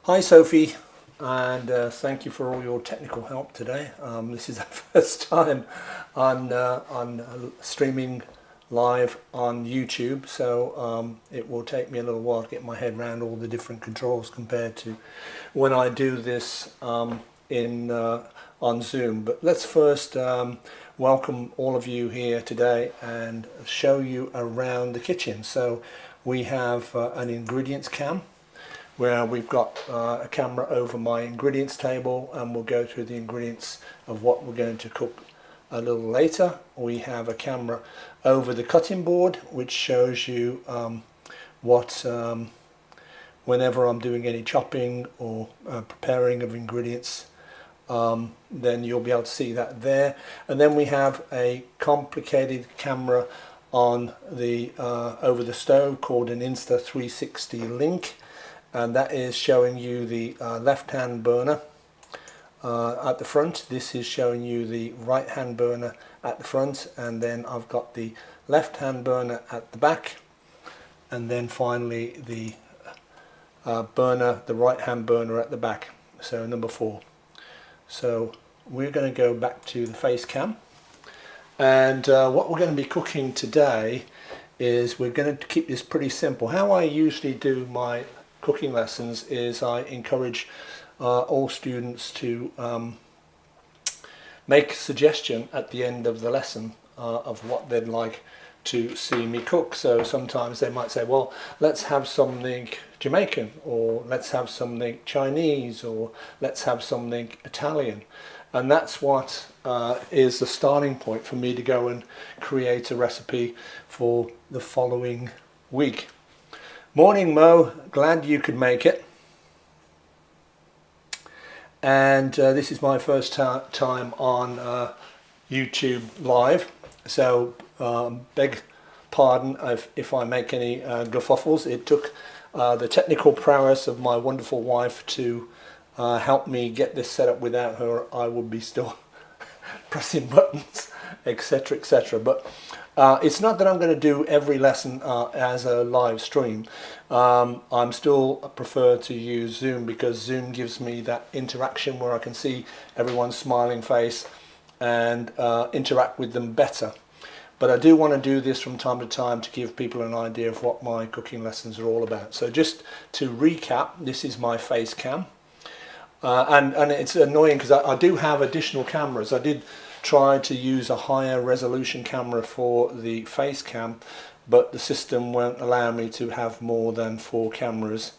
Hi Sophie, and thank you for all your technical help today. This is the first time on streaming live on YouTube, so it will take me a little while to get my head around all the different controls compared to when I do this on Zoom. But let's first welcome all of you here today and show you around the kitchen. So we have an ingredients cam, where we've got a camera over my ingredients table, and we'll go through the ingredients of what we're going to cook a little later. We have a camera over the cutting board, which shows you whenever I'm doing any chopping or preparing of ingredients, then you'll be able to see that there. And then we have a complicated camera on the over the stove called an Insta360 link, and that is showing you the left hand burner at the front. This is showing you the right hand burner at the front, and then I've got the left hand burner at the back, and then finally the right hand burner at the back, so number 4. So we're going to go back to the face cam, and what we're going to be cooking today is we're going to keep this pretty simple. How I usually do my cooking lessons is I encourage all students to make a suggestion at the end of the lesson of what they'd like to see me cook. So sometimes they might say, well, let's have something Jamaican, or let's have something Chinese, or let's have something Italian. And that's what is the starting point for me to go and create a recipe for the following week. Morning Mo, glad you could make it. And this is my first time on YouTube live, so beg pardon if I make any kerfuffles. It took the technical prowess of my wonderful wife to help me get this set up. Without her I would be still pressing buttons, etc, etc. But it's not that I'm going to do every lesson as a live stream. I'm still prefer to use Zoom, because Zoom gives me that interaction where I can see everyone's smiling face and interact with them better. But I do want to do this from time to time to give people an idea of what my cooking lessons are all about. So just to recap, this is my face cam, and it's annoying because I do have additional cameras. I did try to use a higher resolution camera for the face cam, but the system won't allow me to have more than 4 cameras,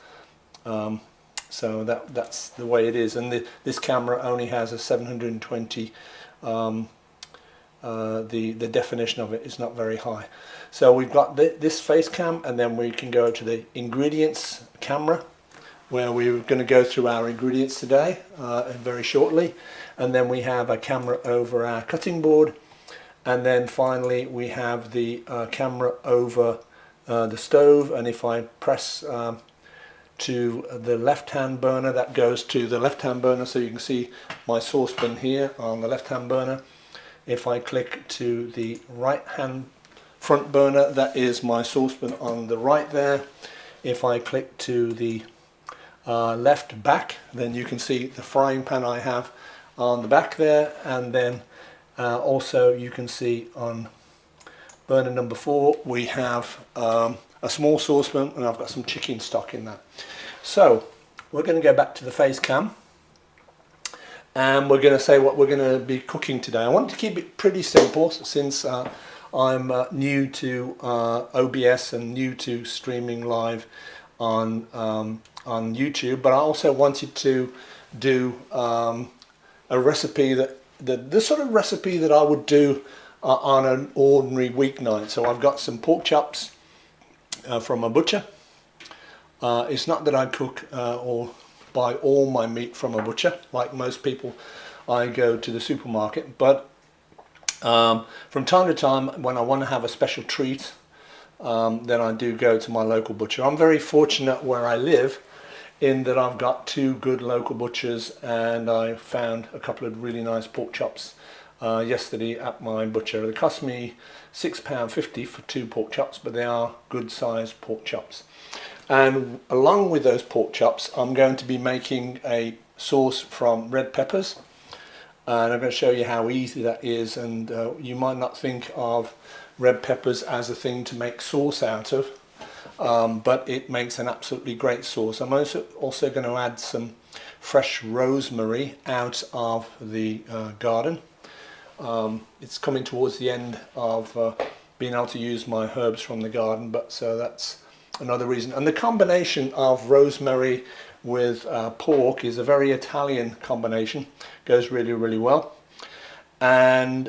so that's the way it is. And this camera only has a 720, the definition of it is not very high. So we've got this face cam, and then we can go to the ingredients camera, where we're going to go through our ingredients today very shortly. And then we have a camera over our cutting board, and then finally we have the camera over the stove. And if I press to the left hand burner, that goes to the left hand burner, so you can see my saucepan here on the left hand burner. If I click to the right hand front burner, that is my saucepan on the right there. If I click to the left back, then you can see the frying pan I have on the back there. And then also you can see on burner number 4 we have a small saucepan, and I've got some chicken stock in that. So we're going to go back to the face cam, and we're going to say what we're going to be cooking today. I want to keep it pretty simple, since I'm new to OBS and new to streaming live on YouTube. But I also wanted to do a recipe the sort of recipe that I would do on an ordinary weeknight. So I've got some pork chops from a butcher. It's not that I cook or buy all my meat from a butcher like most people. I go to the supermarket, but from time to time when I want to have a special treat, then I do go to my local butcher. I'm very fortunate where I live in that I've got 2 good local butchers, and I found a couple of really nice pork chops yesterday at my butcher. They cost me £6.50 for 2 pork chops, but they are good sized pork chops. And along with those pork chops, I'm going to be making a sauce from red peppers. And I'm going to show you how easy that is. And you might not think of red peppers as a thing to make sauce out of, but it makes an absolutely great sauce. I'm also going to add some fresh rosemary out of the garden. It's coming towards the end of being able to use my herbs from the garden, but so that's another reason. And the combination of rosemary with pork is a very Italian combination. Goes really well. And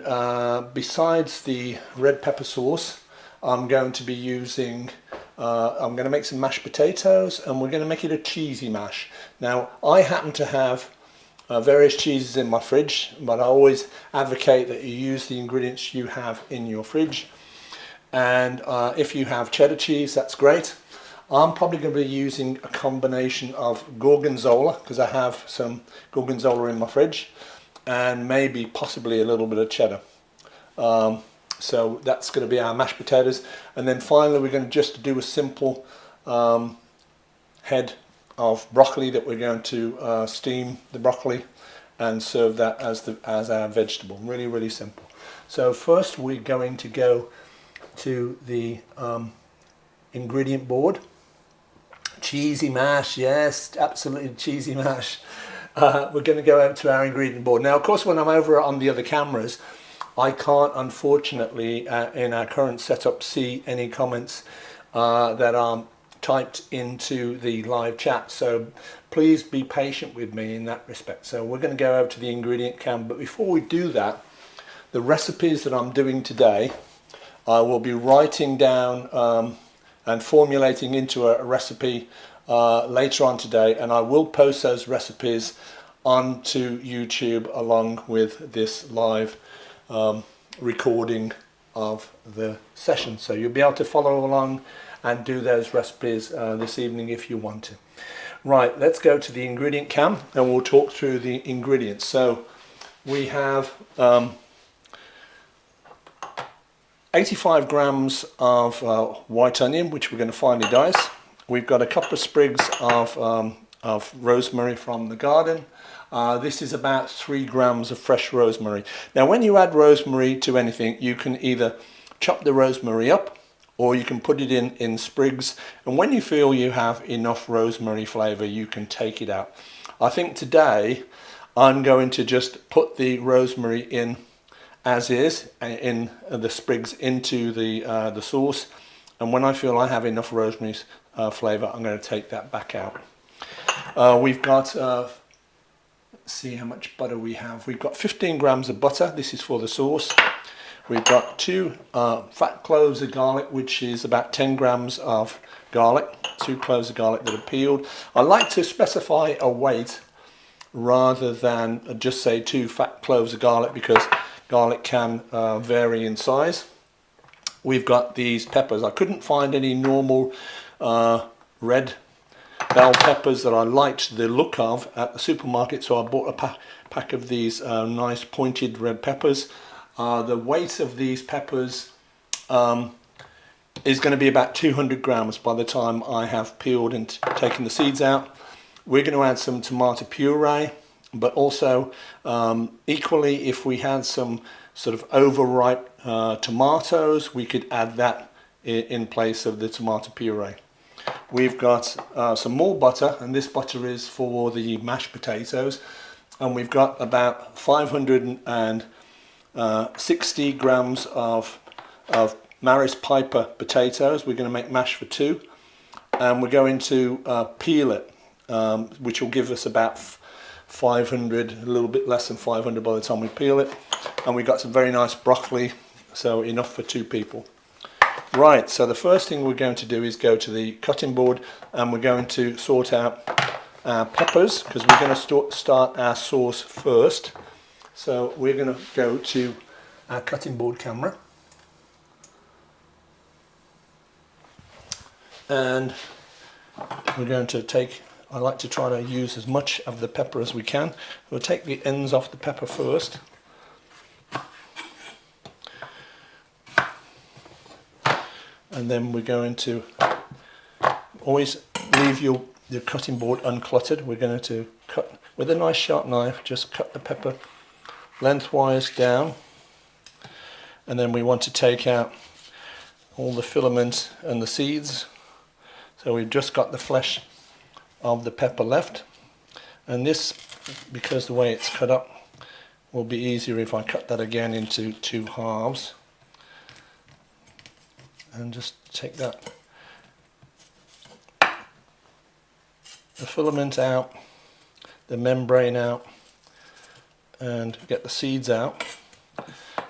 besides the red pepper sauce, I'm going to be using I'm going to make some mashed potatoes, and we're going to make it a cheesy mash. Now I happen to have various cheeses in my fridge, but I always advocate that you use the ingredients you have in your fridge. And if you have cheddar cheese, that's great. I'm probably going to be using a combination of gorgonzola, because I have some gorgonzola in my fridge, and maybe possibly a little bit of cheddar. So that's going to be our mashed potatoes. And then finally we're going to just do a simple head of broccoli that we're going to steam the broccoli and serve that as our vegetable. Really simple. So first we're going to go to the ingredient board. Cheesy mash, yes, absolutely cheesy mash. We're going to go over to our ingredient board. Now of course when I'm over on the other cameras, I can't unfortunately in our current setup see any comments that are typed into the live chat, so please be patient with me in that respect. So we're going to go over to the ingredient cam, but before we do that, the recipes that I'm doing today I will be writing down and formulating into a recipe later on today, and I will post those recipes onto YouTube along with this live recording of the session. So you'll be able to follow along and do those recipes this evening if you want to. Right, let's go to the ingredient cam and we'll talk through the ingredients. So we have 85 grams of white onion, which we're going to finely dice. We've got a couple of sprigs of rosemary from the garden. This is about 3 grams of fresh rosemary. Now when you add rosemary to anything, you can either chop the rosemary up or you can put it in sprigs, and when you feel you have enough rosemary flavour you can take it out. I think today I'm going to just put the rosemary in as is, in the sprigs into the sauce, and when I feel I have enough rosemary flavour I'm going to take that back out. We've got let's see how much butter we have. We've got 15 grams of butter. This is for the sauce. We've got 2 fat cloves of garlic, which is about 10 grams of garlic. 2 cloves of garlic that are peeled. I like to specify a weight rather than just say 2 fat cloves of garlic, because garlic can vary in size. We've got these peppers. I couldn't find any normal red bell peppers that I liked the look of at the supermarket, so I bought a pack of these nice pointed red peppers. The weight of these peppers is going to be about 200 grams by the time I have peeled and taken the seeds out. We're going to add some tomato puree, but also equally, if we had some sort of overripe tomatoes, we could add that in place of the tomato puree. We've got some more butter, and this butter is for the mashed potatoes, and we've got about 560 grams of Maris Piper potatoes. We're going to make mash for 2, and we're going to peel it, which will give us about 500, a little bit less than 500 by the time we peel it. And we've got some very nice broccoli, so enough for 2 people. Right, so the first thing we're going to do is go to the cutting board, and we're going to sort out our peppers, because we're going to start our sauce first. So we're going to go to our cutting board camera, and we're going to take, I like to try to use as much of the pepper as we can. We'll take the ends off the pepper first. And then we're going to always leave your cutting board uncluttered. We're going to cut with a nice sharp knife, just cut the pepper lengthwise down, and then we want to take out all the filament and the seeds. So we've just got the flesh of the pepper left, and this, because the way it's cut up, will be easier if I cut that again into 2 halves and just take that, the filament out, the membrane out, and get the seeds out.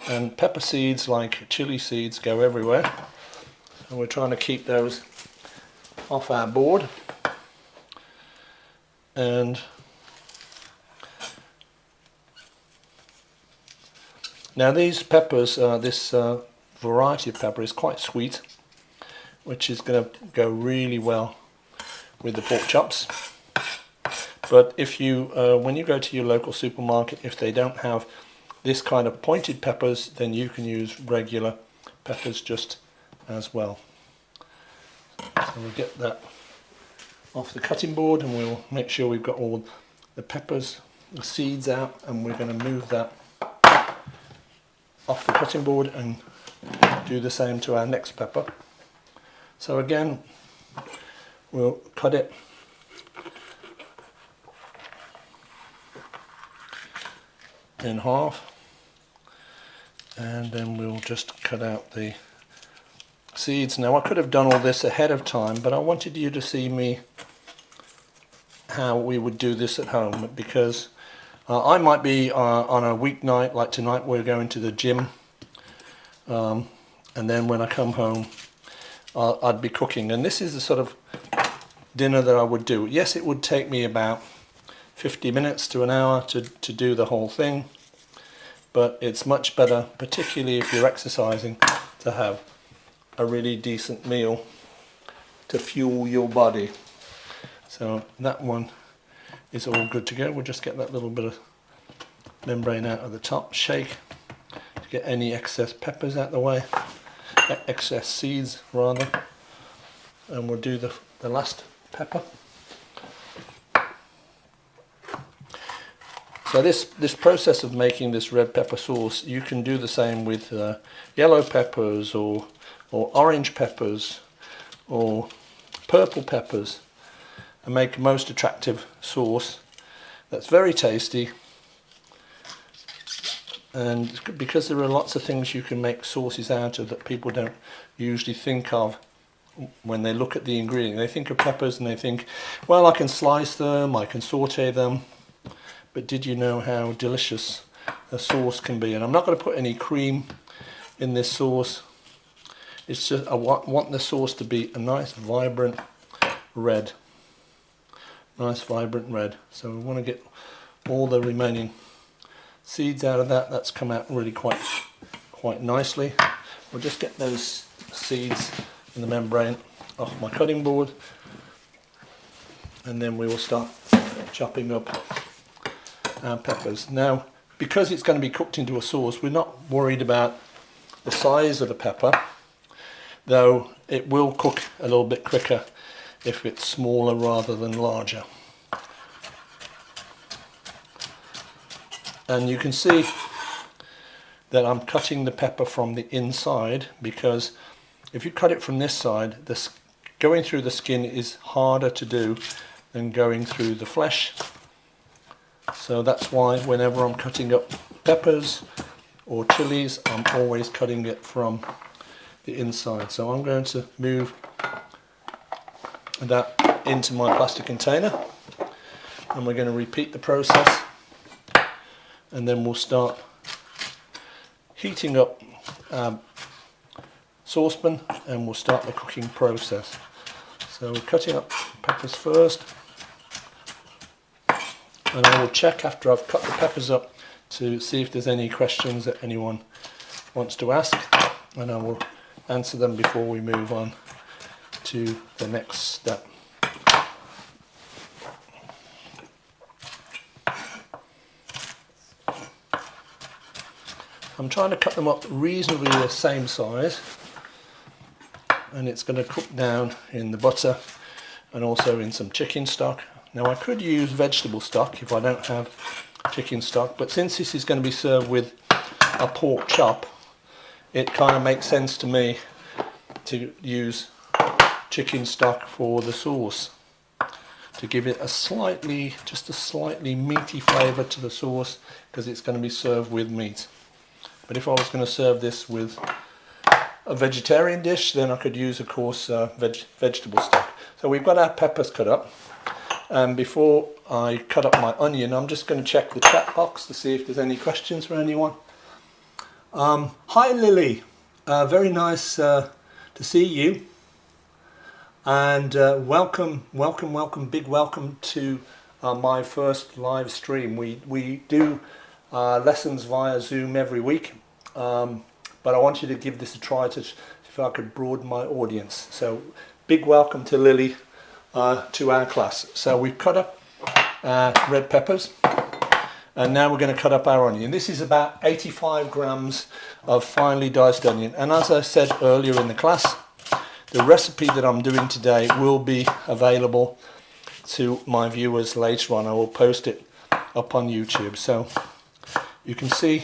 And pepper seeds, like chili seeds, go everywhere, and we're trying to keep those off our board. And now these peppers, this variety of pepper is quite sweet, which is going to go really well with the pork chops. But if you, when you go to your local supermarket, if they don't have this kind of pointed peppers, then you can use regular peppers just as well. So we'll get that off the cutting board, and we'll make sure we've got all the peppers, the seeds out, and we're going to move that off the cutting board and do the same to our next pepper. So again, we'll cut it in half, and then we'll just cut out the seeds. Now I could have done all this ahead of time, but I wanted you to see me how we would do this at home, because I might be on a weeknight, like tonight we're going to the gym, and then when I come home I'd be cooking, and this is the sort of dinner that I would do. Yes, it would take me about 50 minutes to an hour to do the whole thing, but it's much better, particularly if you're exercising, to have a really decent meal to fuel your body. So that one is all good to go. We'll just get that little bit of membrane out of the top, shake to get any excess peppers out the way, excess seeds rather, and we'll do the last pepper. So this process of making this red pepper sauce, you can do the same with yellow peppers or orange peppers or purple peppers, and make a most attractive sauce that's very tasty. And because there are lots of things you can make sauces out of that people don't usually think of when they look at the ingredient. They think of peppers and they think, well, I can slice them, I can saute them, but did you know how delicious a sauce can be? And I'm not going to put any cream in this sauce. It's just, I want the sauce to be a nice vibrant red. Nice vibrant red. So we want to get all the remaining seeds out of that. That's come out really quite nicely. We'll just get those seeds in the membrane off my cutting board, and then we will start chopping up our peppers. Now, because it's going to be cooked into a sauce, we're not worried about the size of the pepper, though it will cook a little bit quicker if it's smaller rather than larger. And you can see that I'm cutting the pepper from the inside, because if you cut it from this side, going through the skin is harder to do than going through the flesh. So that's why whenever I'm cutting up peppers or chilies, I'm always cutting it from the inside. So I'm going to move that into my plastic container, and we're going to repeat the process, and then we'll start heating up our saucepan and we'll start the cooking process. So we're cutting up peppers first, and I will check after I've cut the peppers up to see if there's any questions that anyone wants to ask, and I will answer them before we move on to the next step. I'm trying to cut them up reasonably the same size, and it's going to cook down in the butter and also in some chicken stock. Now I could use vegetable stock if I don't have chicken stock, but since this is going to be served with a pork chop, it kind of makes sense to me to use chicken stock for the sauce, to give it a slightly meaty flavour to the sauce, because it's going to be served with meat. But if I was going to serve this with a vegetarian dish, then I could use, of course, vegetable stock. So we've got our peppers cut up, and before I cut up my onion, I'm just going to check the chat box to see if there's any questions for anyone. Hi Lily, very nice to see you, and welcome, big welcome to my first live stream. We do lessons via Zoom every week, but I want you to give this a try to see if I could broaden my audience. So big welcome to Lily to our class. So we've cut up red peppers, and now we're going to cut up our onion. This is about 85 grams of finely diced onion, and as I said earlier in the class, the recipe that I'm doing today will be available to my viewers later on. I will post it up on YouTube, so you can see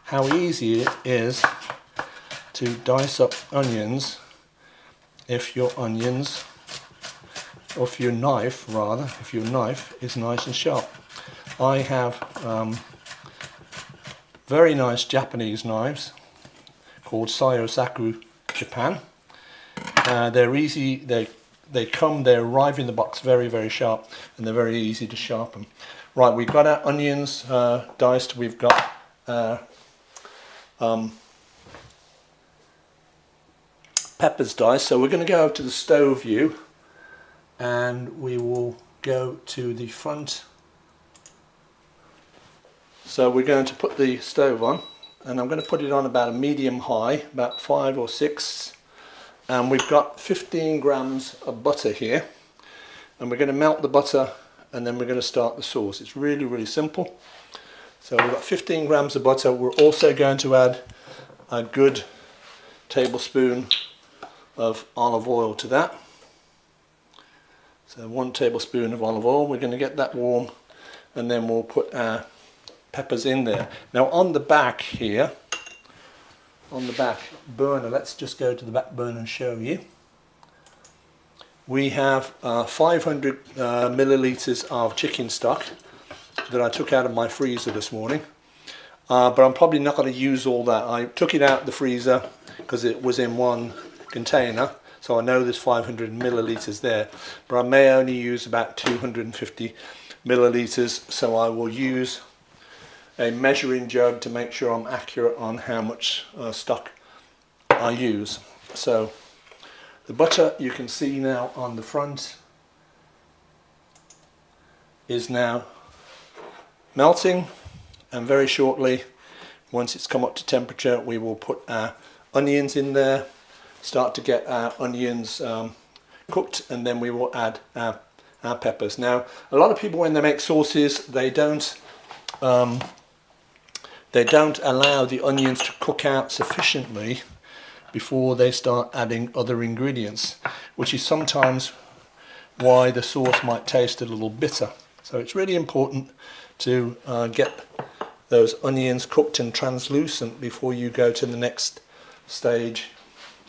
how easy it is to dice up onions if your knife is nice and sharp. I have very nice Japanese knives called Syosaku Japan. They're easy, they arrive in the box very sharp, and they're very easy to sharpen. Right, we've got our onions diced, we've got peppers diced, so we're going to go over to the stove view, and we will go to the front. So we're going to put the stove on, and I'm going to put it on about a medium high, about 5 or 6, and we've got 15 grams of butter here, and we're going to melt the butter, and then we're going to start the sauce. It's really simple. So we've got 15 grams of butter. We're also going to add a good tablespoon of olive oil to that. So 1 tablespoon of olive oil. We're going to get that warm, and then we'll put our peppers in there. Now on the back here, on the back burner, let's just go to the back burner and show you. We have 500 millilitres of chicken stock that I took out of my freezer this morning, but I'm probably not going to use all that. I took it out of the freezer because it was in one container, so I know there's 500 millilitres there, but I may only use about 250 millilitres, so I will use a measuring jug to make sure I'm accurate on how much stock I use. So the butter, you can see now on the front, is now melting, and very shortly, once it's come up to temperature, we will put our onions in there, start to get our onions cooked, and then we will add our peppers. Now a lot of people, when they make sauces, they don't allow the onions to cook out sufficiently before they start adding other ingredients, which is sometimes why the sauce might taste a little bitter. So it's really important to get those onions cooked and translucent before you go to the next stage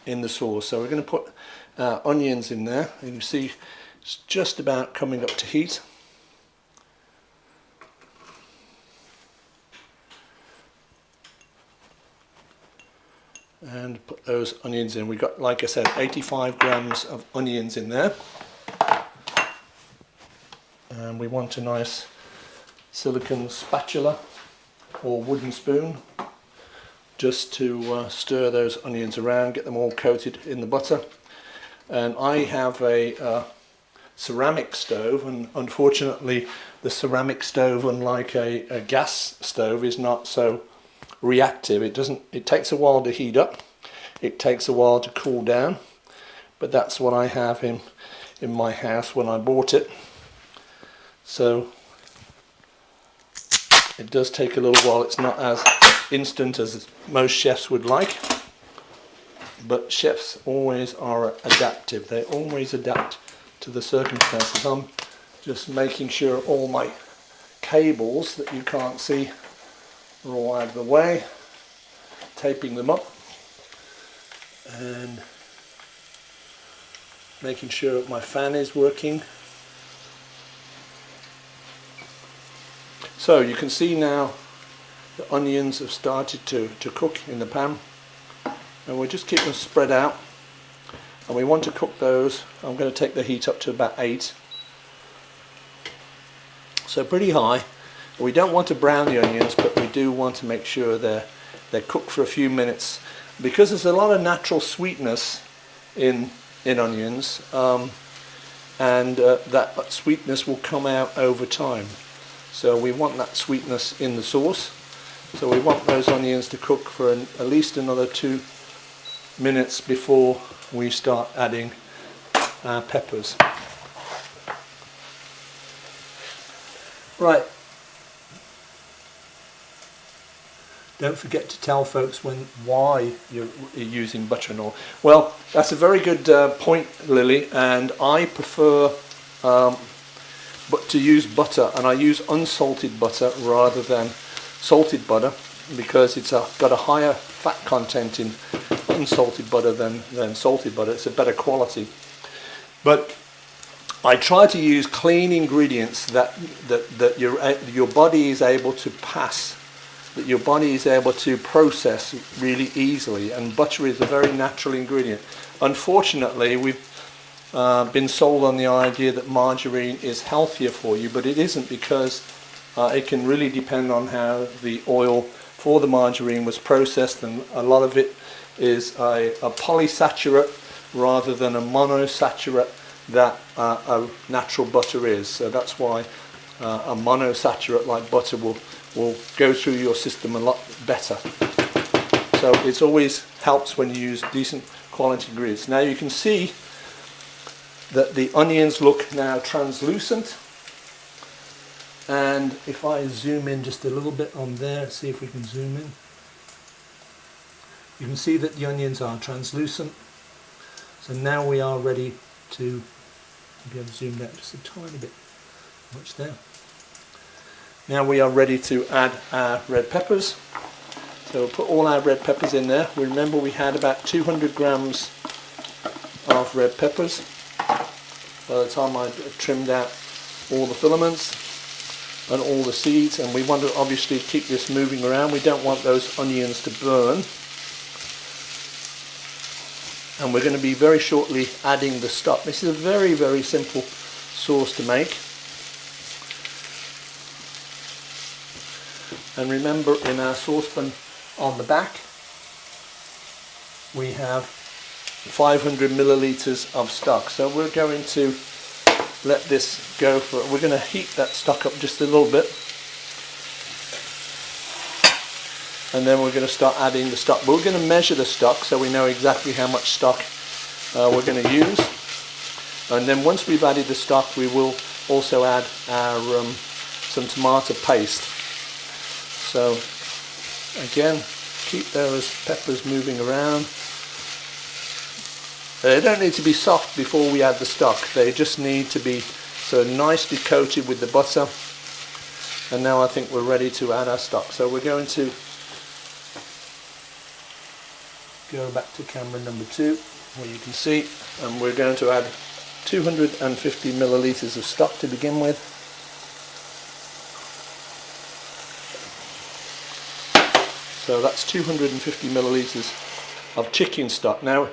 in the sauce. So we're going to put onions in there, and you see it's just about coming up to heat. And put those onions in. We've got, like I said, 85 grams of onions in there, and we want a nice silicone spatula or wooden spoon just to stir those onions around, get them all coated in the butter. And I have a ceramic stove, and unfortunately the ceramic stove, unlike a gas stove, is not so reactive. It takes a while to heat up, it takes a while to cool down, but that's what I have in my house when I bought it. So it does take a little while. It's not as instant as most chefs would like, but chefs always are adaptive. They always adapt to the circumstances. I'm just making sure all my cables that you can't see are all out of the way, taping them up and making sure my fan is working. So you can see now the onions have started to cook in the pan, and we'll just keep them spread out, and we want to cook those. I'm going to take the heat up to about 8, so pretty high. We don't want to brown the onions, but we do want to make sure they're cooked for a few minutes, because there's a lot of natural sweetness in onions, and that sweetness will come out over time. So we want that sweetness in the sauce. So we want those onions to cook for at least another 2 minutes before we start adding our peppers. Right. Don't forget to tell folks why you're using butter and oil. Well, that's a very good point, Lily, and I prefer but to use butter, and I use unsalted butter rather than salted butter, because it's got a higher fat content in unsalted butter than salted butter. It's a better quality. But I try to use clean ingredients that your body is able to pass, that your body is able to process really easily, and butter is a very natural ingredient. Unfortunately, we've been sold on the idea that margarine is healthier for you, but it isn't, because it can really depend on how the oil for the margarine was processed, and a lot of it is a polysaccharate rather than a monosaccharate that a natural butter is. So that's why a monosaccharate like butter will go through your system a lot better. So it always helps when you use decent quality ingredients. Now you can see that the onions look now translucent, and if I zoom in just a little bit on there, see if we can zoom in, you can see that the onions are translucent. So now we are ready to, maybe I've zoomed out just a tiny bit, much there. Now we are ready to add our red peppers. So we'll put all our red peppers in there. Remember, we had about 200 grams of red peppers by the time I trimmed out all the filaments and all the seeds, and we want to obviously keep this moving around. We don't want those onions to burn. And we're going to be very shortly adding the stock. This is a very, very simple sauce to make. And remember, in our saucepan on the back we have 500 milliliters of stock. So we're going to let this go for, we're going to heat that stock up just a little bit, and then we're going to start adding the stock. But we're going to measure the stock so we know exactly how much stock we're going to use. And then once we've added the stock, we will also add our some tomato paste. So again, keep those peppers moving around. They don't need to be soft before we add the stock. They just need to be so nicely coated with the butter. And now I think we're ready to add our stock. So we're going to go back to camera number 2, where you can see, and we're going to add 250 milliliters of stock to begin with. So that's 250 milliliters of chicken stock. Now,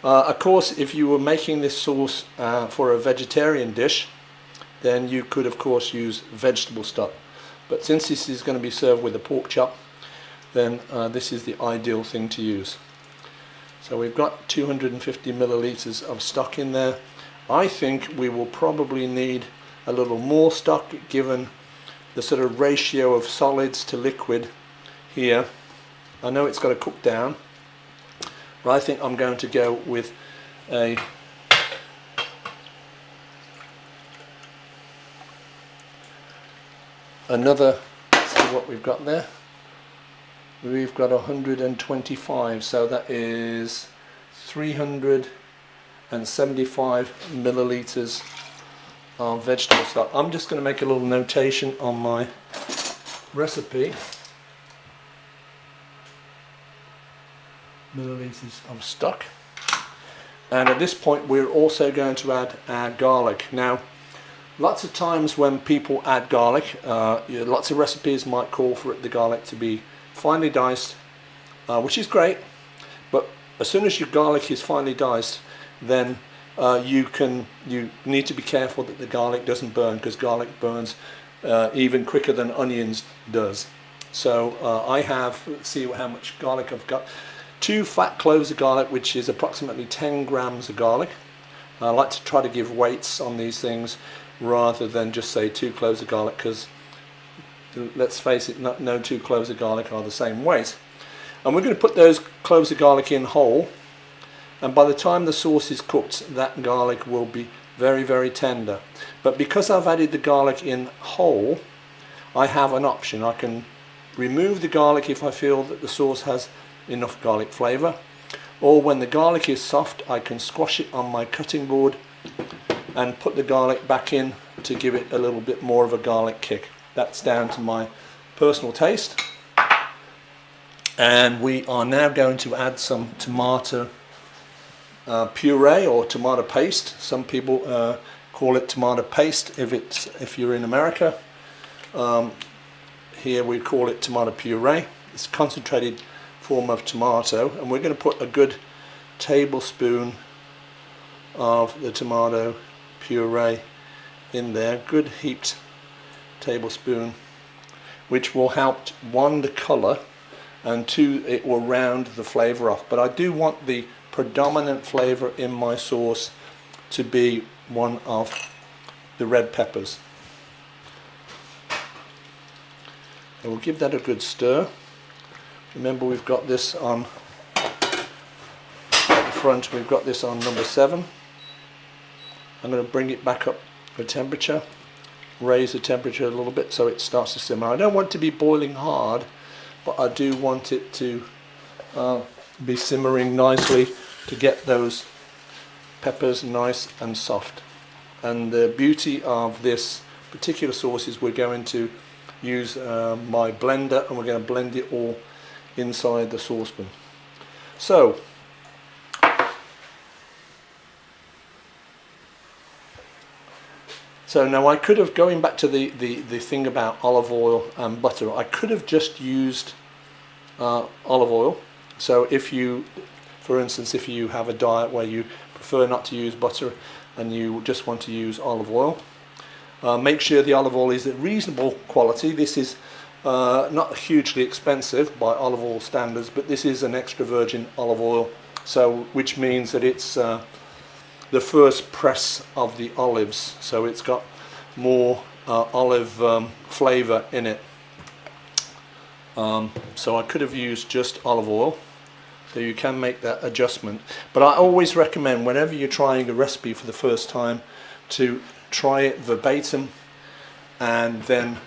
of course, if you were making this sauce for a vegetarian dish, then you could of course use vegetable stock. But since this is going to be served with a pork chop, then this is the ideal thing to use. So we've got 250 milliliters of stock in there. I think we will probably need a little more stock given the sort of ratio of solids to liquid here. I know it's got to cook down, but I think I'm going to go with another, let's see what we've got there. We've got 125, so that is 300 and 75 milliliters of vegetable stock. I'm just going to make a little notation on my recipe. Milliliters of stock. And at this point we're also going to add our garlic. Now, lots of times when people add garlic, lots of recipes might call for the garlic to be finely diced, which is great, but as soon as your garlic is finely diced, then you need to be careful that the garlic doesn't burn, because garlic burns even quicker than onions does. So I have, let's see how much garlic I've got. 2 fat cloves of garlic, which is approximately 10 grams of garlic. I like to try to give weights on these things rather than just say 2 cloves of garlic, because let's face it, no 2 cloves of garlic are the same weight. And we're going to put those cloves of garlic in whole, and by the time the sauce is cooked, that garlic will be very, very tender. But because I've added the garlic in whole, I have an option. I can remove the garlic if I feel that the sauce has enough garlic flavour, or when the garlic is soft, I can squash it on my cutting board and put the garlic back in to give it a little bit more of a garlic kick. That's down to my personal taste. And we are now going to add some tomato puree or tomato paste. Some people call it tomato paste if you're in America. Here we call it tomato puree. It's a concentrated form of tomato, and we're going to put a good tablespoon of the tomato puree in there, good heaped tablespoon, which will help, 1, the colour, and 2, it will round the flavour off. But I do want the predominant flavour in my sauce to be one of the red peppers. And we'll give that a good stir. Remember, we've got this on at the front, we've got this on number 7. I'm going to bring it back up for temperature, raise the temperature a little bit so it starts to simmer. I don't want it to be boiling hard, but I do want it to be simmering nicely to get those peppers nice and soft. And the beauty of this particular sauce is we're going to use my blender, and we're going to blend it all inside the saucepan. So now I could have, going back to the thing about olive oil and butter, I could have just used olive oil. So if you, for instance, if you have a diet where you prefer not to use butter and you just want to use olive oil, make sure the olive oil is at reasonable quality. This is not hugely expensive by olive oil standards, but this is an extra virgin olive oil, so which means that it's the first press of the olives, so it's got more olive flavour in it. So I could have used just olive oil, so you can make that adjustment. But I always recommend, whenever you're trying a recipe for the first time, to try it verbatim and then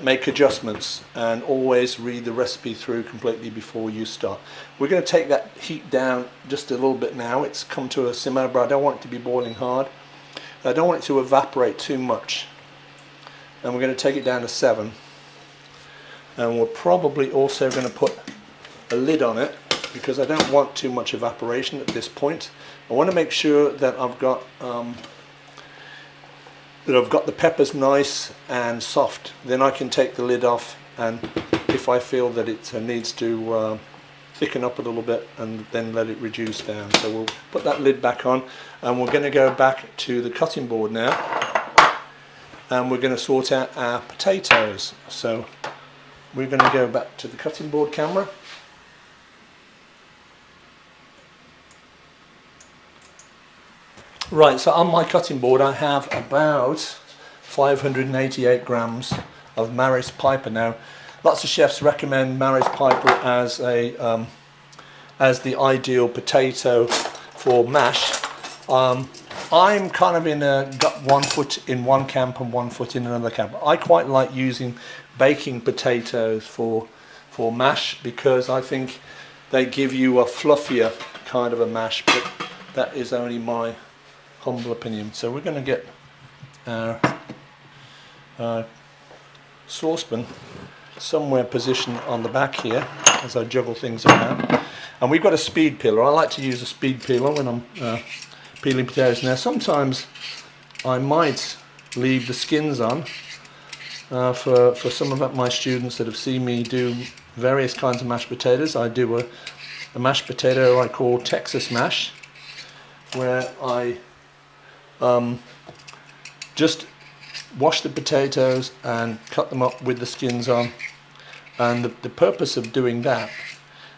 make adjustments, and always read the recipe through completely before you start. We're going to take that heat down just a little bit now. It's come to a simmer, but I don't want it to be boiling hard. I don't want it to evaporate too much. And we're going to take it down to 7. And we're probably also going to put a lid on it, because I don't want too much evaporation at this point. I want to make sure that I've got the peppers nice and soft. Then I can take the lid off, and if I feel that it needs to thicken up a little bit, and then let it reduce down. So we'll put that lid back on, and we're going to go back to the cutting board now, and we're going to sort out our potatoes. So we're going to go back to the cutting board camera. Right, so on my cutting board I have about 588 grams of Maris Piper. Now, lots of chefs recommend Maris Piper as the ideal potato for mash. I'm kind of got one foot in one camp and one foot in another camp. I quite like using baking potatoes for mash, because I think they give you a fluffier kind of a mash. But that is only my humble opinion. So we're going to get our saucepan somewhere positioned on the back here as I juggle things around. And we've got a speed peeler. I like to use a speed peeler when I'm peeling potatoes. Now sometimes I might leave the skins on for some of my students that have seen me do various kinds of mashed potatoes. I do a mashed potato I call Texas mash, where I just wash the potatoes and cut them up with the skins on. And the purpose of doing that,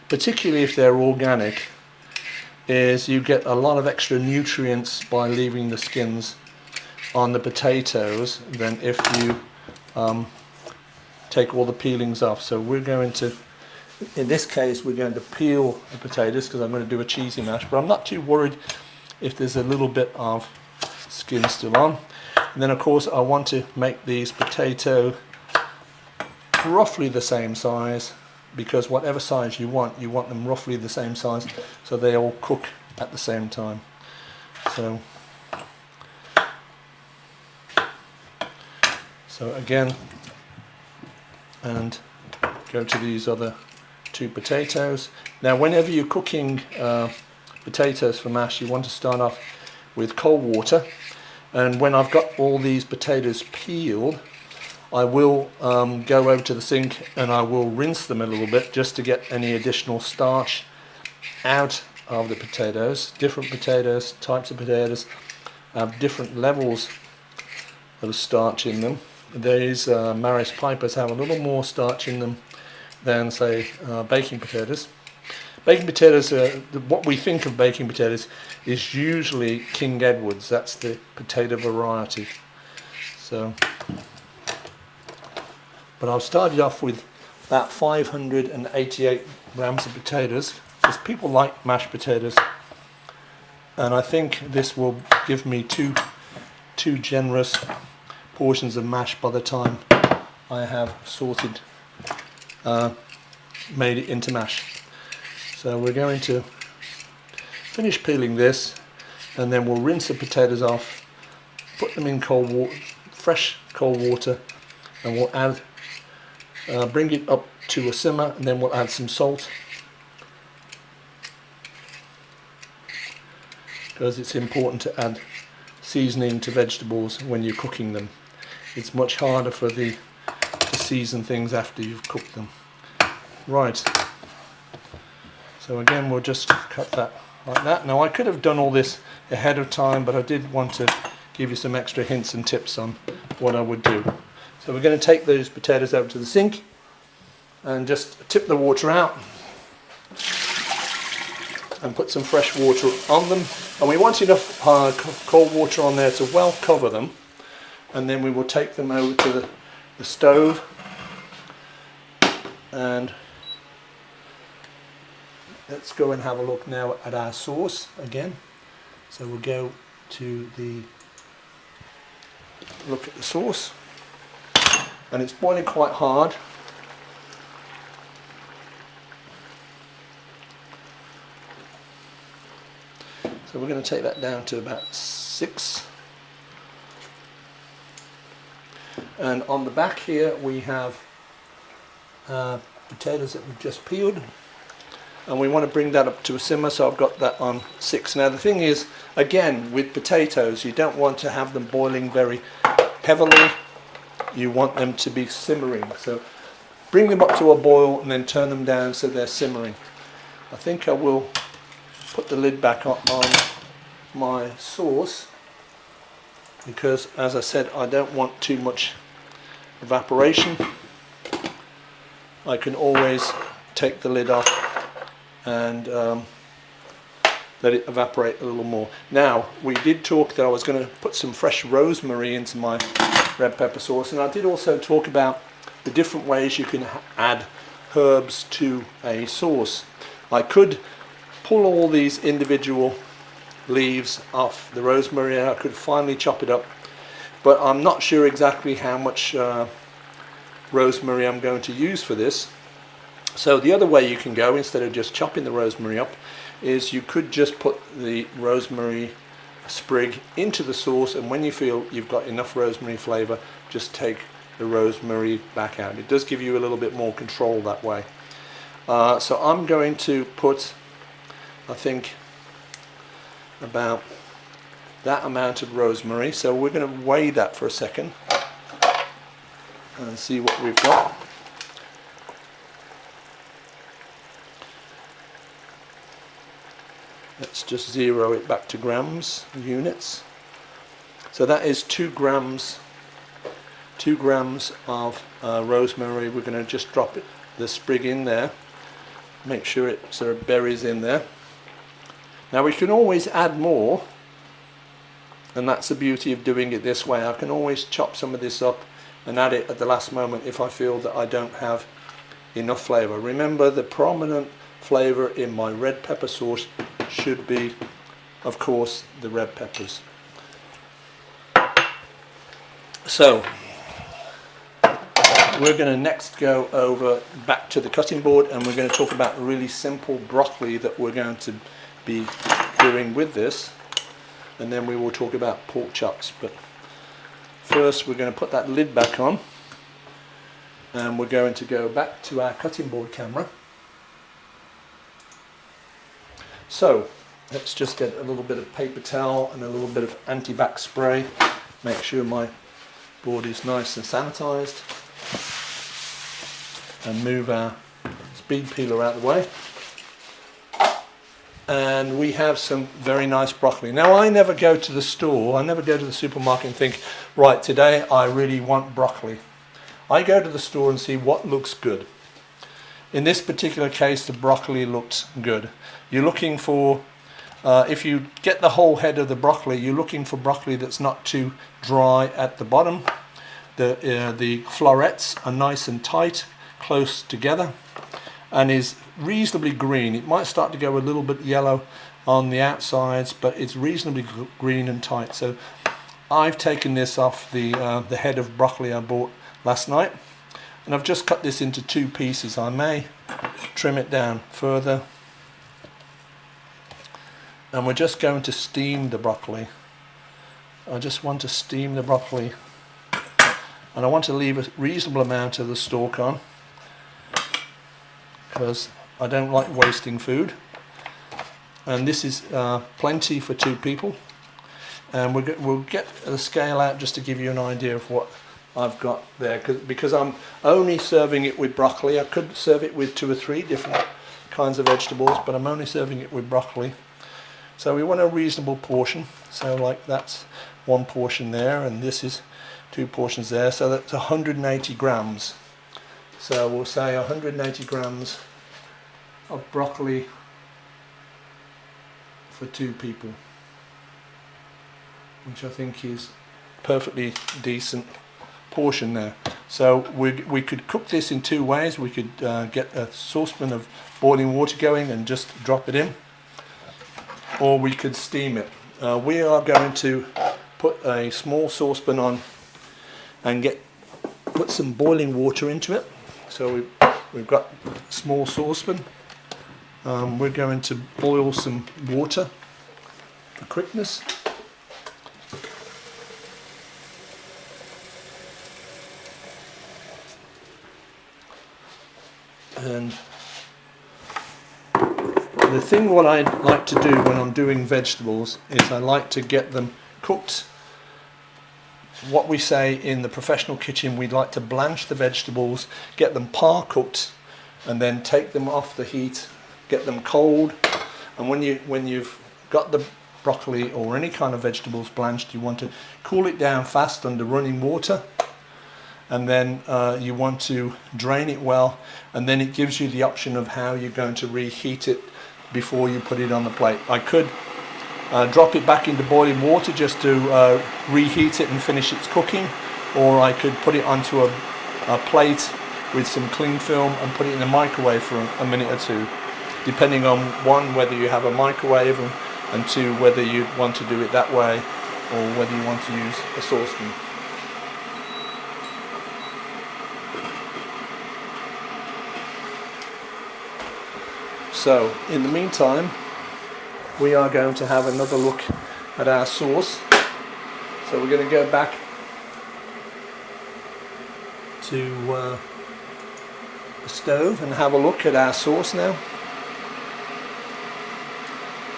particularly if they're organic, is you get a lot of extra nutrients by leaving the skins on the potatoes than if you take all the peelings off. So we're going to, in this case, we're going to peel the potatoes because I'm going to do a cheesy mash, but I'm not too worried if there's a little bit of skin still on. And then of course I want to make these potato roughly the same size, because whatever size you want them roughly the same size so they all cook at the same time. So again, and go to these other two potatoes. Now whenever you're cooking potatoes for mash, you want to start off with cold water, and when I've got all these potatoes peeled, I will go over to the sink and I will rinse them a little bit just to get any additional starch out of the potatoes. Different potatoes, types of potatoes, have different levels of starch in them. These Maris Pipers have a little more starch in them than, say, baking potatoes. Baking potatoes, what we think of baking potatoes is usually King Edward's. That's the potato variety. So, but I've started off with about 588 grams of potatoes, because people like mashed potatoes, and I think this will give me two generous portions of mash by the time I have sorted, made it into mash. So we're going to finish peeling this, and then we'll rinse the potatoes off, put them in cold water, fresh cold water, and we'll add, bring it up to a simmer, and then we'll add some salt, because it's important to add seasoning to vegetables when you're cooking them. It's much harder to season things after you've cooked them. Right, so again we'll just cut that like that. Now I could have done all this ahead of time, but I did want to give you some extra hints and tips on what I would do. So we're going to take those potatoes over to the sink and just tip the water out and put some fresh water on them, and we want enough cold water on there to well cover them, and then we will take them over to the stove, and let's go and have a look now at our sauce again. So we'll go to look at the sauce, and it's boiling quite hard. So we're going to take that down to about 6. And on the back here we have potatoes that we've just peeled, and we want to bring that up to a simmer, so I've got that on 6. Now the thing is, again, with potatoes you don't want to have them boiling very heavily, you want them to be simmering. So bring them up to a boil and then turn them down so they're simmering. I think I will put the lid back on my sauce, because as I said, I don't want too much evaporation. I can always take the lid off and let it evaporate a little more. Now we did talk that I was going to put some fresh rosemary into my red pepper sauce, and I did also talk about the different ways you can add herbs to a sauce. I could pull all these individual leaves off the rosemary, and I could finely chop it up, but I'm not sure exactly how much rosemary I'm going to use for this. So the other way you can go, instead of just chopping the rosemary up, is you could just put the rosemary sprig into the sauce, and when you feel you've got enough rosemary flavour, just take the rosemary back out. It does give you a little bit more control that way. So I'm going to put, I think, about that amount of rosemary. So we're going to weigh that for a second and see what we've got. Let's just zero it back to grams, units. So that is 2 grams of rosemary. We're going to just drop the sprig in there, make sure it sort of buries in there. Now we can always add more, and that's the beauty of doing it this way. I can always chop some of this up and add it at the last moment if I feel that I don't have enough flavour. Remember, the prominent flavour in my red pepper sauce should be, of course, the red peppers. So we're going to next go over back to the cutting board, and we're going to talk about really simple broccoli that we're going to be doing with this, and then we will talk about pork chops. But first we're going to put that lid back on, and we're going to go back to our cutting board camera. So let's just get a little bit of paper towel and a little bit of anti-bac spray. Make sure my board is nice and sanitized, and move our speed peeler out of the way. And we have some very nice broccoli. Now, I never go to the store, I never go to the supermarket and think, right, today I really want broccoli. I go to the store and see what looks good. In this particular case, the broccoli looked good. You're looking for, if you get the whole head of the broccoli, you're looking for broccoli that's not too dry at the bottom. The florets are nice and tight, close together, and is reasonably green. It might start to go a little bit yellow on the outsides, but it's reasonably green and tight. So I've taken this off the head of broccoli I bought last night, and I've just cut this into 2 pieces. I may trim it down further, and we're just going to steam the broccoli. I just want to steam the broccoli, and I want to leave a reasonable amount of the stalk on, because I don't like wasting food. And this is plenty for 2 people, and we'll get the scale out just to give you an idea of what I've got there, because I'm only serving it with broccoli. I could serve it with 2 or 3 different kinds of vegetables, but I'm only serving it with broccoli. So we want a reasonable portion, so like that's 1 portion there, and this is 2 portions there, so that's 180 grams. So we'll say 180 grams of broccoli for 2 people, which I think is perfectly decent portion there. So we could cook this in 2 ways. We could get a saucepan of boiling water going and just drop it in, or we could steam it. We are going to put a small saucepan on and put some boiling water into it. So we've got a small saucepan. We're going to boil some water for quickness. And the thing what I like to do when I'm doing vegetables is I like to get them cooked. What we say in the professional kitchen, we'd like to blanch the vegetables, get them par cooked, and then take them off the heat, get them cold. And when you've got the broccoli or any kind of vegetables blanched, you want to cool it down fast under running water, and then you want to drain it well, and then it gives you the option of how you're going to reheat it before you put it on the plate. I could drop it back into boiling water just to reheat it and finish its cooking, or I could put it onto a plate with some cling film and put it in the microwave for a minute or 2, depending on 1, whether you have a microwave, and 2, whether you want to do it that way or whether you want to use a saucepan. So in the meantime, we are going to have another look at our sauce. So we're going to go back to the stove and have a look at our sauce now.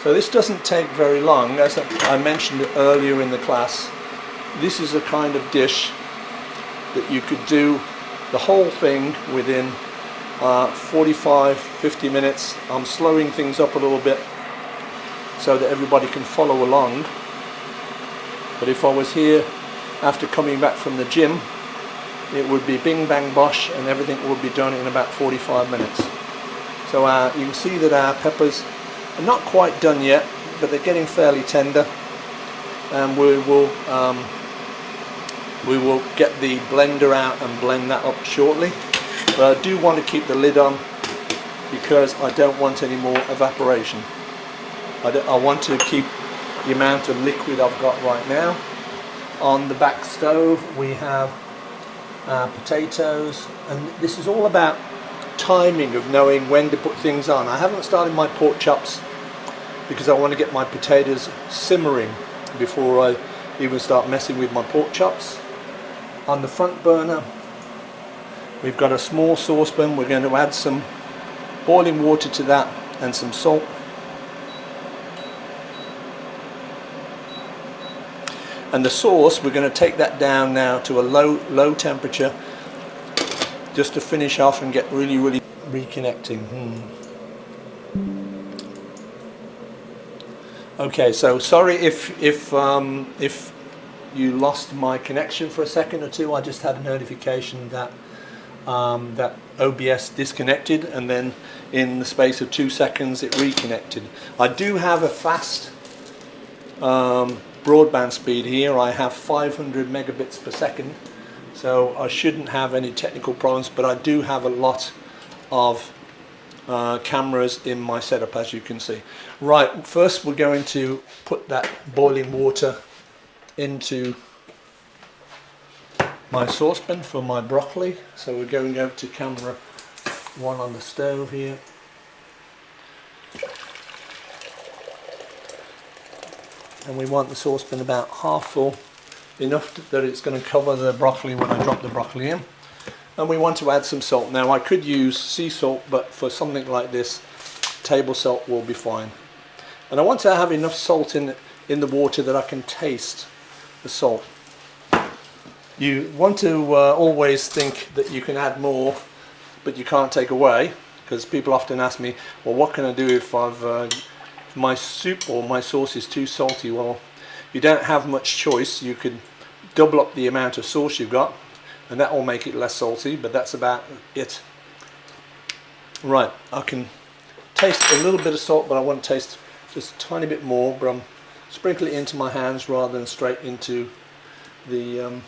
So this doesn't take very long. As I mentioned earlier in the class, this is a kind of dish that you could do the whole thing within 45-50 minutes. I'm slowing things up a little bit so that everybody can follow along. But if I was here after coming back from the gym, it would be bing bang bosh and everything would be done in about 45 minutes. So you can see that our peppers are not quite done yet, but they're getting fairly tender, and we will get the blender out and blend that up shortly. But I do want to keep the lid on because I don't want any more evaporation. I want to keep the amount of liquid I've got right now. On the back stove we have potatoes, and this is all about timing of knowing when to put things on. I haven't started my pork chops because I want to get my potatoes simmering before I even start messing with my pork chops. On the front burner we've got a small saucepan. We're going to add some boiling water to that and some salt. And the sauce, we're going to take that down now to a low temperature just to finish off and get really reconnecting. Okay, so sorry if you lost my connection for a second or two. I just had a notification that that OBS disconnected, and then in the space of 2 seconds it reconnected. I do have a fast broadband speed here. I have 500 megabits per second, so I shouldn't have any technical problems, but I do have a lot of cameras in my setup, as you can see. Right, first we're going to put that boiling water into my saucepan for my broccoli. So we're going over to camera 1 on the stove here. And we want the saucepan about half full, enough that it's going to cover the broccoli when I drop the broccoli in. And we want to add some salt. Now I could use sea salt, but for something like this, table salt will be fine. And I want to have enough salt in the water that I can taste the salt. You want to always think that you can add more, but you can't take away, because people often ask me, well, what can I do if my soup or my sauce is too salty? Well, you don't have much choice. You could double up the amount of sauce you've got, and that will make it less salty, but that's about it. Right, I can taste a little bit of salt, but I want to taste just a tiny bit more, but I'm sprinkling it into my hands rather than straight into the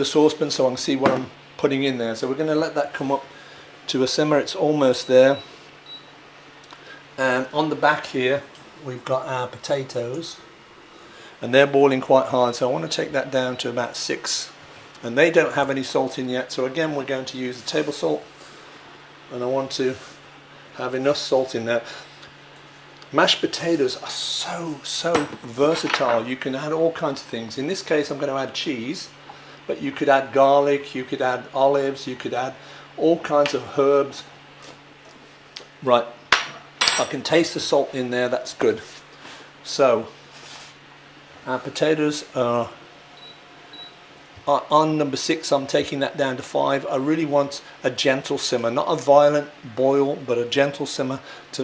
saucepan, so I can see what I'm putting in there. So we're going to let that come up to a simmer. It's almost there. And on the back here we've got our potatoes, and they're boiling quite hard, so I want to take that down to about 6, and they don't have any salt in yet. So again, we're going to use the table salt, and I want to have enough salt in there. Mashed potatoes are so versatile. You can add all kinds of things. In this case I'm going to add cheese, but you could add garlic, you could add olives, you could add all kinds of herbs. Right, I can taste the salt in there, that's good. So our potatoes are on number 6. I'm taking that down to 5. I really want a gentle simmer, not a violent boil, but a gentle simmer,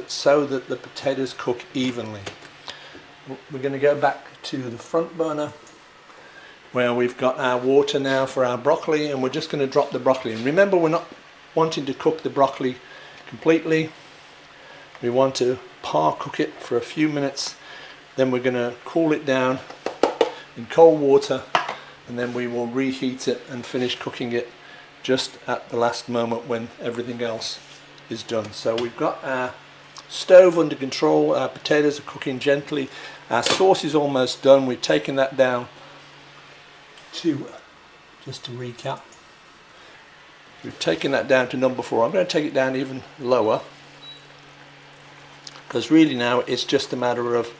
so that the potatoes cook evenly. We're going to go back to the front burner where we've got our water now for our broccoli, and we're just going to drop the broccoli in. Remember, we're not wanting to cook the broccoli completely. We want to par cook it for a few minutes, then we're going to cool it down in cold water, and then we will reheat it and finish cooking it just at the last moment when everything else is done. So we've got our stove under control, our potatoes are cooking gently, our sauce is almost done. We've taken that down to, just to recap, we've taken that down to number 4. I'm going to take it down even lower, because really now it's just a matter of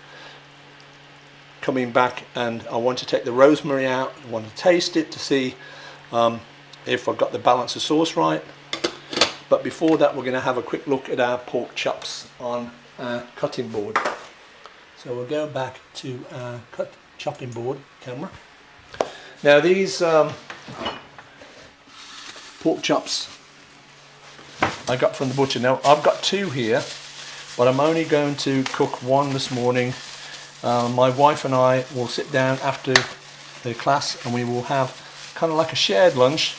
coming back, and I want to take the rosemary out. I want to taste it to see if I've got the balance of sauce right. But before that, we're going to have a quick look at our pork chops on our cutting board. So we'll go back to our chopping board camera. Now these pork chops I got from the butcher. Now I've got two here, but I'm only going to cook one this morning. My wife and I will sit down after the class and we will have kind of like a shared lunch,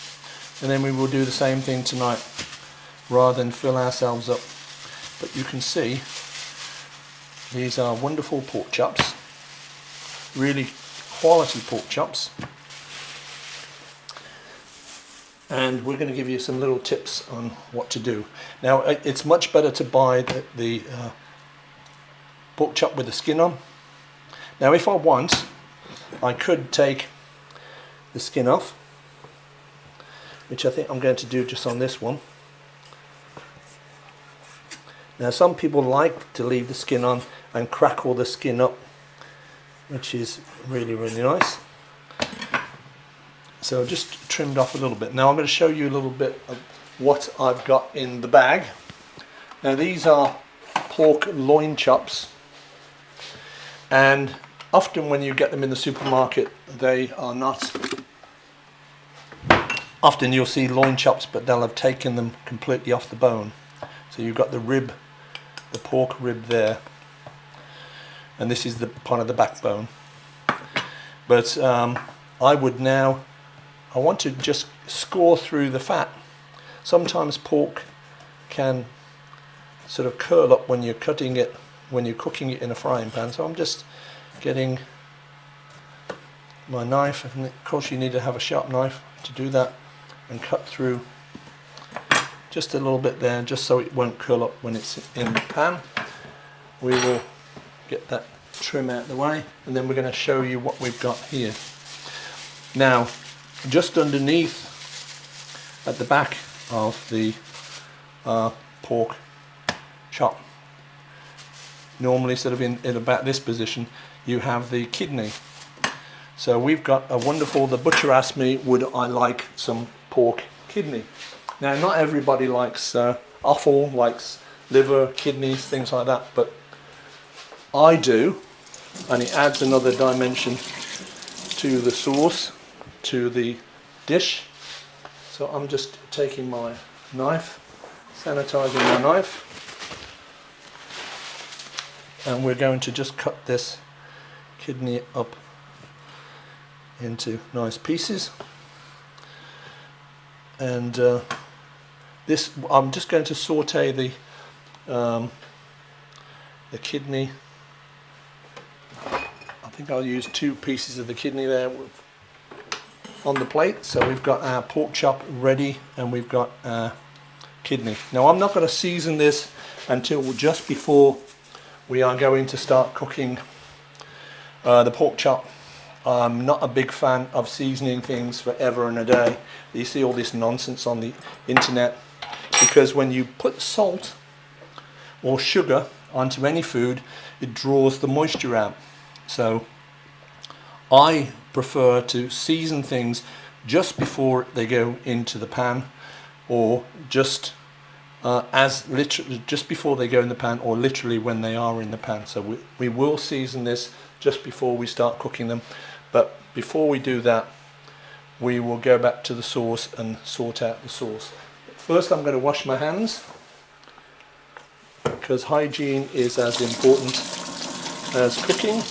and then we will do the same thing tonight rather than fill ourselves up. But you can see these are wonderful pork chops, really quality pork chops, and we're going to give you some little tips on what to do. Now it's much better to buy the pork chop with the skin on. Now if I want, I could take the skin off, which I think I'm going to do just on this one. Now some people like to leave the skin on and crackle the skin up, which is really, really nice. So just trimmed off a little bit. Now I'm going to show you a little bit of what I've got in the bag. Now these are pork loin chops, and often when you get them in the supermarket, they are not. Often you'll see loin chops, but they'll have taken them completely off the bone. So you've got the rib, the pork rib there, and this is the part of the backbone. But I want to just score through the fat. Sometimes pork can sort of curl up when you're cutting it, when you're cooking it in a frying pan. So I'm just getting my knife, and of course you need to have a sharp knife to do that, and cut through just a little bit there, just so it won't curl up when it's in the pan. We will get that trim out of the way, and then we're going to show you what we've got here. Now just underneath at the back of the pork chop, normally sort of in about this position, you have the kidney. So we've got a wonderful, the butcher asked me would I like some pork kidney. Now not everybody likes offal, likes liver, kidneys, things like that, but I do, and it adds another dimension to the sauce, to the dish. So I'm just taking my knife, sanitizing my knife, and we're going to just cut this kidney up into nice pieces. And this, I'm just going to saute the kidney. I think I'll use 2 pieces of the kidney there on the plate. So we've got our pork chop ready, and we've got our kidney. Now I'm not going to season this until just before we are going to start cooking the pork chop. I'm not a big fan of seasoning things forever and a day. You see all this nonsense on the internet, because when you put salt or sugar onto any food, it draws the moisture out. So I prefer to season things just before they go into the pan, or just literally just before they go in the pan, or literally when they are in the pan. So we will season this just before we start cooking them. But before we do that, we will go back to the sauce and sort out the sauce. First I'm going to wash my hands, because hygiene is as important as cooking.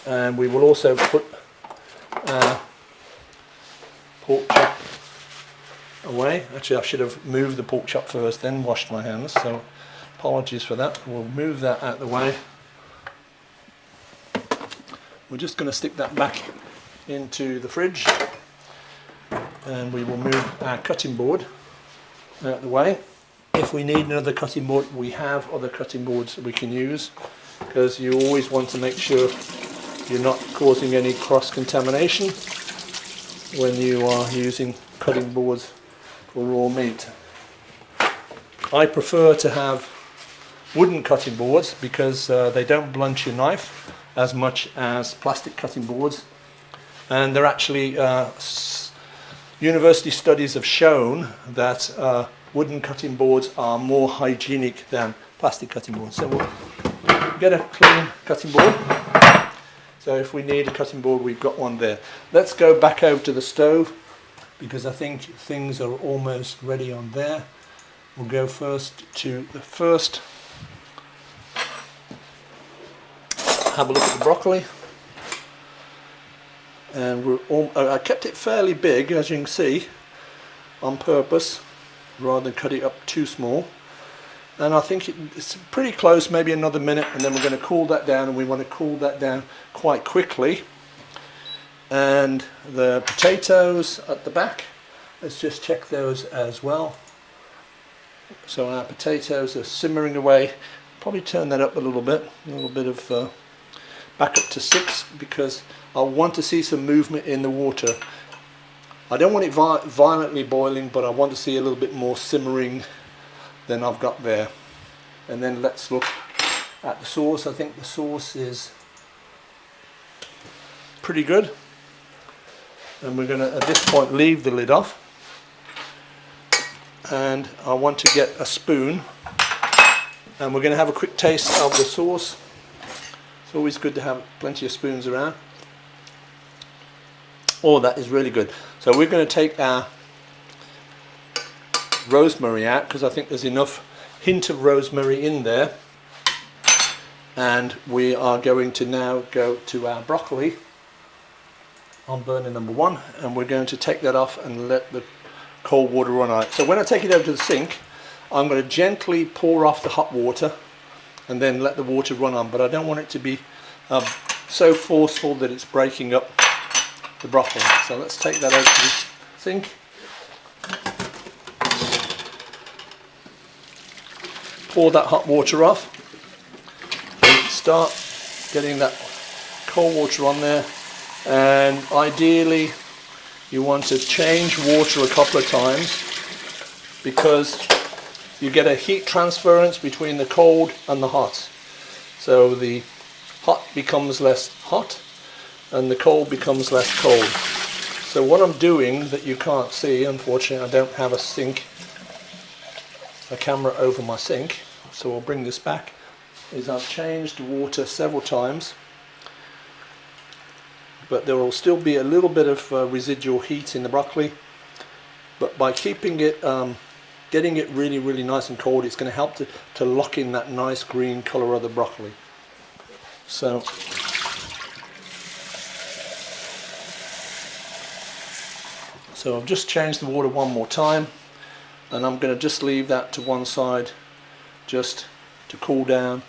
And we will also put our pork chop away. Actually, I should have moved the pork chop first, then washed my hands, so apologies for that. We'll move that out of the way. We're just going to stick that back into the fridge, and we will move our cutting board out of the way. If we need another cutting board, we have other cutting boards that we can use, because you always want to make sure you're not causing any cross-contamination when you are using cutting boards for raw meat. I prefer to have wooden cutting boards because they don't blunt your knife as much as plastic cutting boards, and they're actually university studies have shown that wooden cutting boards are more hygienic than plastic cutting boards. So we'll get a clean cutting board. So if we need a cutting board, we've got one there. Let's go back over to the stove because I think things are almost ready on there. We'll go first to the first. Have a look at the broccoli. And I kept it fairly big, as you can see, on purpose, rather than cut it up too small. And I think it's pretty close, maybe another minute, and then we're going to cool that down, and we want to cool that down quite quickly. And the potatoes at the back, let's just check those as well. So our potatoes are simmering away. Probably turn that up a little bit of back up to 6, because I want to see some movement in the water. I don't want it violently boiling, but I want to see a little bit more simmering than I've got there. And then let's look at the sauce. I think the sauce is pretty good. And we're going to, at this point, leave the lid off. And I want to get a spoon. And we're going to have a quick taste of the sauce. It's always good to have plenty of spoons around. Oh, that is really good. So we're going to take our rosemary out because I think there's enough hint of rosemary in there. And we are going to now go to our broccoli on burner number 1, and we're going to take that off and let the cold water run out. So when I take it over to the sink, I'm going to gently pour off the hot water and then let the water run on, but I don't want it to be so forceful that it's breaking up the broccoli. So let's take that over to the sink. Pour that hot water off and start getting that cold water on there, and ideally you want to change water a couple of times because you get a heat transference between the cold and the hot. So the hot becomes less hot and the cold becomes less cold. So what I'm doing that you can't see, unfortunately I don't have a camera over my sink, so I'll bring this back, is I've changed the water several times, but there will still be a little bit of residual heat in the broccoli, but by keeping it getting it really nice and cold, it's going to help to lock in that nice green colour of the broccoli. So I've just changed the water one more time, and I'm going to just leave that to one side just to cool down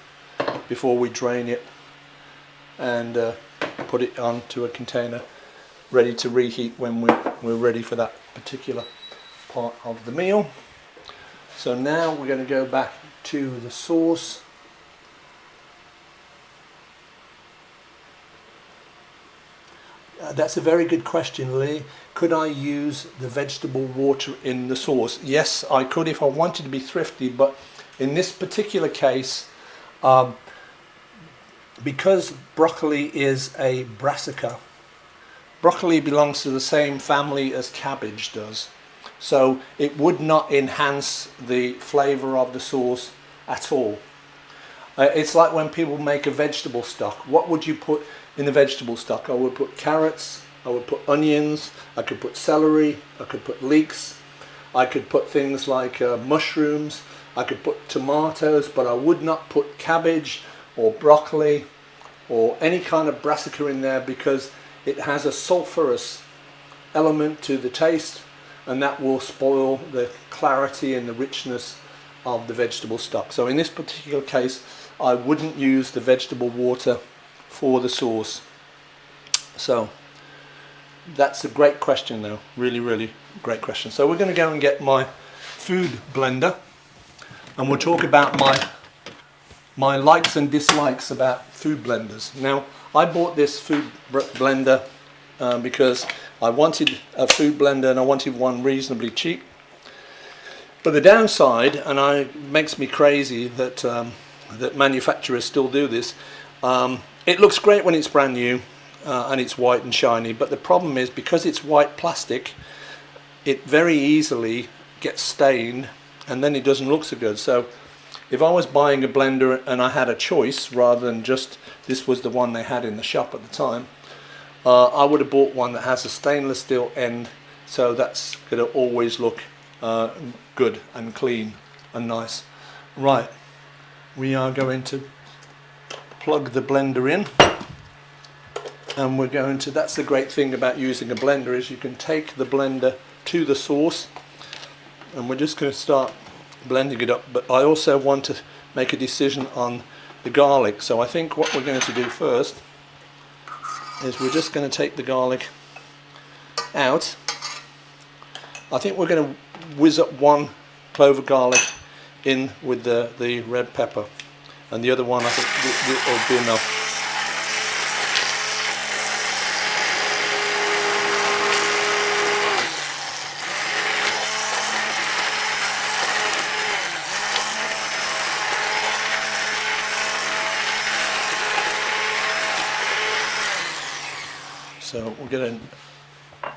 before we drain it and put it onto a container ready to reheat when we're ready for that particular part of the meal. So now we're going to go back to the sauce. That's a very good question, Lee. Could I use the vegetable water in the sauce? Yes, I could if I wanted to be thrifty, but in this particular case, because broccoli is a brassica, broccoli belongs to the same family as cabbage does. So it would not enhance the flavour of the sauce at all. It's like when people make a vegetable stock. What would you put in the vegetable stock? I would put carrots, I would put onions, I could put celery, I could put leeks, I could put things like mushrooms, I could put tomatoes, but I would not put cabbage or broccoli or any kind of brassica in there because it has a sulfurous element to the taste, and that will spoil the clarity and the richness of the vegetable stock. So in this particular case, I wouldn't use the vegetable water for the sauce. So that's a great question though, really great question. So we're going to go and get my food blender, and we'll talk about my likes and dislikes about food blenders. Now, I bought this food blender because I wanted a food blender and I wanted one reasonably cheap. But the downside, and it makes me crazy that that manufacturers still do this, it looks great when it's brand new and it's white and shiny, but the problem is because it's white plastic, it very easily gets stained and then it doesn't look so good. So if I was buying a blender and I had a choice rather than just this was the one they had in the shop at the time, I would have bought one that has a stainless steel end, so that's going to always look good and clean and nice. Right, we are going to plug the blender in, and we're going to, that's the great thing about using a blender, is you can take the blender to the sauce, and we're just going to start blending it up. But I also want to make a decision on the garlic, so I think what we're going to do first is we're just going to take the garlic out. I think we're going to whiz up one clove of garlic in with the red pepper, and the other one I think will be enough. So we'll get in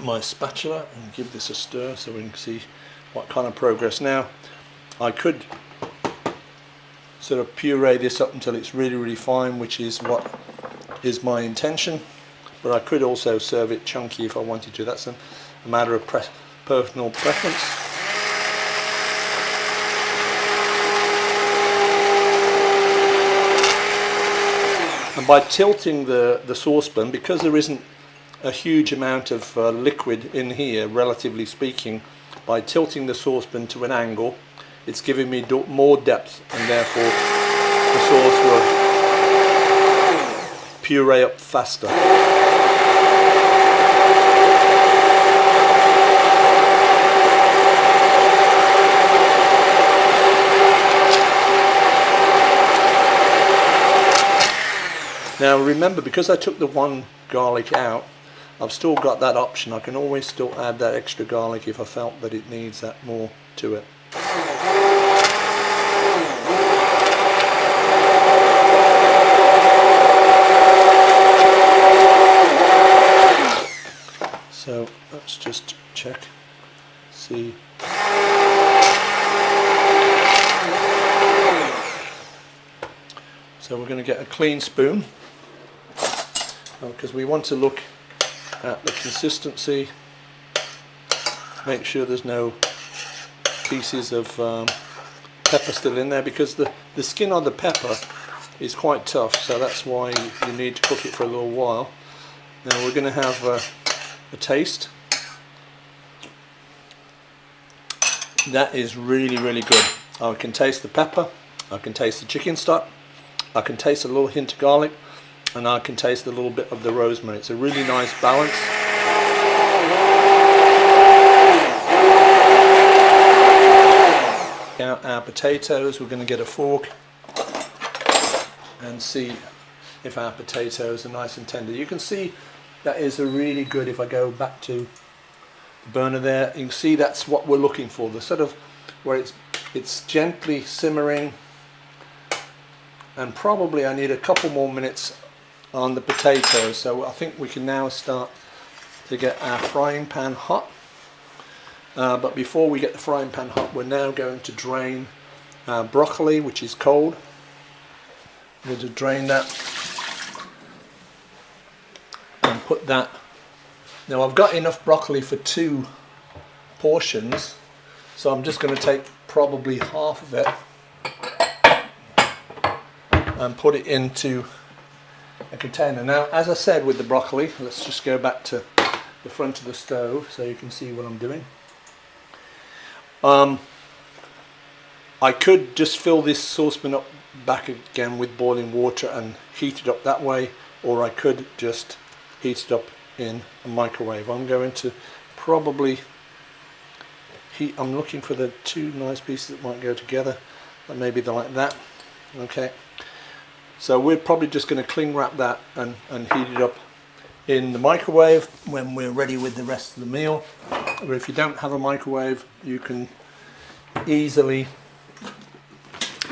my spatula and give this a stir so we can see what kind of progress. Now I could sort of puree this up until it's really, really fine, which is what is my intention, but I could also serve it chunky if I wanted to. That's a matter of personal preference. And by tilting the saucepan, because there isn't a huge amount of liquid in here, relatively speaking, by tilting the saucepan to an angle, it's giving me more depth, and therefore the sauce will puree up faster. Now remember, because I took the one garlic out, I've still got that option. I can always still add that extra garlic if I felt that it needs that more to it. So let's just check, see. So we're going to get a clean spoon, because we want to look at the consistency, make sure there's no pieces of pepper still in there, because the skin of the pepper is quite tough, so that's why you need to cook it for a little while. Now we're going to have a taste. That is really, really good. I can taste the pepper, I can taste the chicken stock, I can taste a little hint of garlic, and I can taste a little bit of the rosemary. It's a really nice balance. Now our potatoes, we're going to get a fork and see if our potatoes are nice and tender. You can see that is a really good, if I go back to the burner there, you can see that's what we're looking for, the sort of where it's gently simmering, and probably I need a couple more minutes on the potatoes. So I think we can now start to get our frying pan hot, but before we get the frying pan hot, we're now going to drain our broccoli, which is cold. We're going to drain that and put that. Now I've got enough broccoli for 2 portions, so I'm just going to take probably half of it and put it into a container. Now, as I said with the broccoli, let's just go back to the front of the stove so you can see what I'm doing. I could just fill this saucepan up back again with boiling water and heat it up that way, or I could just heat it up in a microwave. I'm going to probably heat, I'm looking for the 2 nice pieces that might go together, and maybe they're like that. Okay. So we're probably just going to cling wrap that and heat it up in the microwave when we're ready with the rest of the meal. Or if you don't have a microwave, you can easily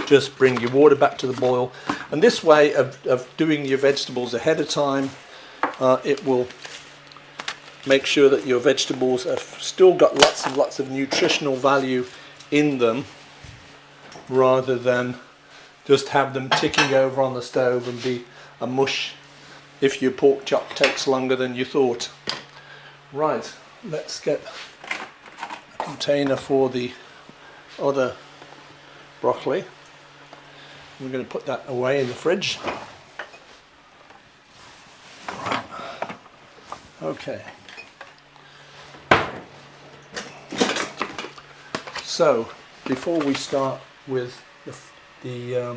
just bring your water back to the boil. And this way of doing your vegetables ahead of time, it will make sure that your vegetables have still got lots and lots of nutritional value in them, rather than just have them ticking over on the stove and be a mush if your pork chop takes longer than you thought. Right, let's get a container for the other broccoli. We're going to put that away in the fridge. Okay. So, before we start with the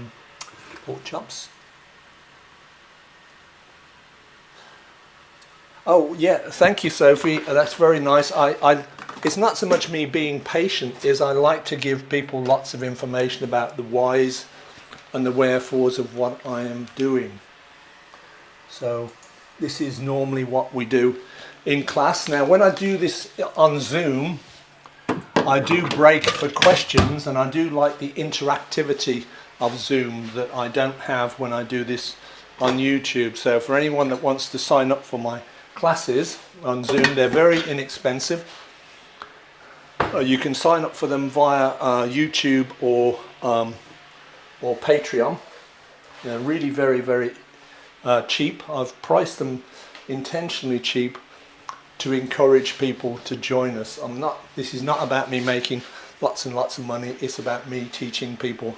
pork chops. Oh yeah, thank you, Sophie. That's very nice. It's not so much me being patient, as I like to give people lots of information about the whys and the wherefores of what I am doing. So this is normally what we do in class. Now when I do this on Zoom, I do break for questions, and I do like the interactivity of Zoom that I don't have when I do this on YouTube. So for anyone that wants to sign up for my classes on Zoom, they're very inexpensive. You can sign up for them via YouTube or Patreon. They're really very cheap. I've priced them intentionally cheap to encourage people to join us. This is not about me making lots and lots of money. It's about me teaching people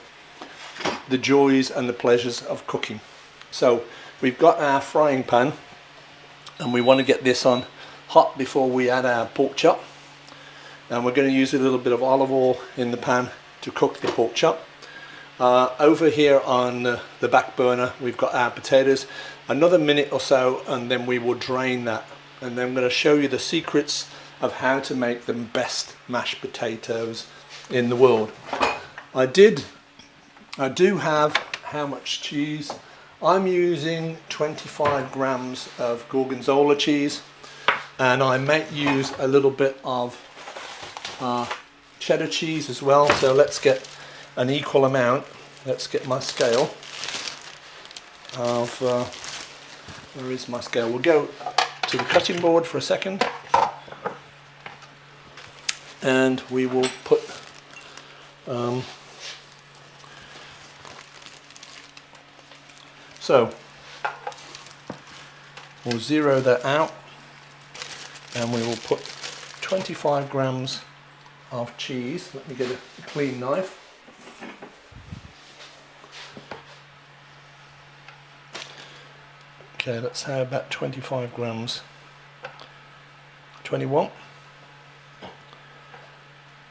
the joys and the pleasures of cooking. So we've got our frying pan, and we want to get this on hot before we add our pork chop. And we're going to use a little bit of olive oil in the pan to cook the pork chop. Over here on the back burner, we've got our potatoes. Another minute or so, and then we will drain that. And then I'm going to show you the secrets of how to make the best mashed potatoes in the world. I do have how much cheese? I'm using 25 grams of gorgonzola cheese, and I might use a little bit of cheddar cheese as well. So let's get an equal amount. Let's get my scale of where is my scale? We'll go to the cutting board for a second, and we will put so we'll zero that out, and we will put 25 grams of cheese. Let me get a clean knife. Okay, let's have about 25 grams. 21,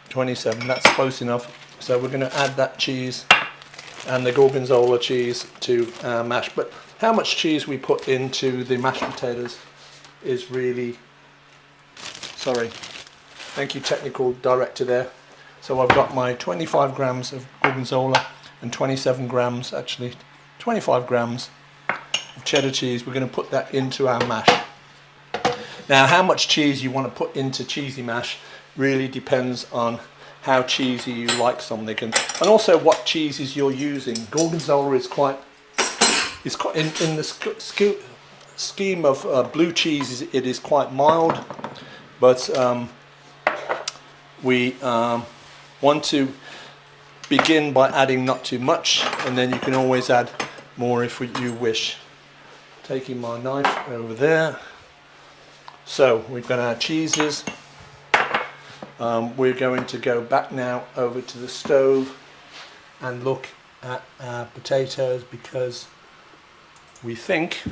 27, that's close enough. So we're going to add that cheese and the gorgonzola cheese to our mash. But how much cheese we put into the mashed potatoes is really, sorry, thank you technical director there. So I've got my 25 grams of gorgonzola and 27 grams, actually 25 grams of cheddar cheese. We're going to put that into our mash. Now how much cheese you want to put into cheesy mash really depends on how cheesy you like something, and also what cheeses you're using. Gorgonzola is quite in the scheme of blue cheeses, it is quite mild, but we want to begin by adding not too much, and then you can always add more if you wish. Taking my knife over there. So we've got our cheeses. We're going to go back now over to the stove and look at our potatoes, because we think,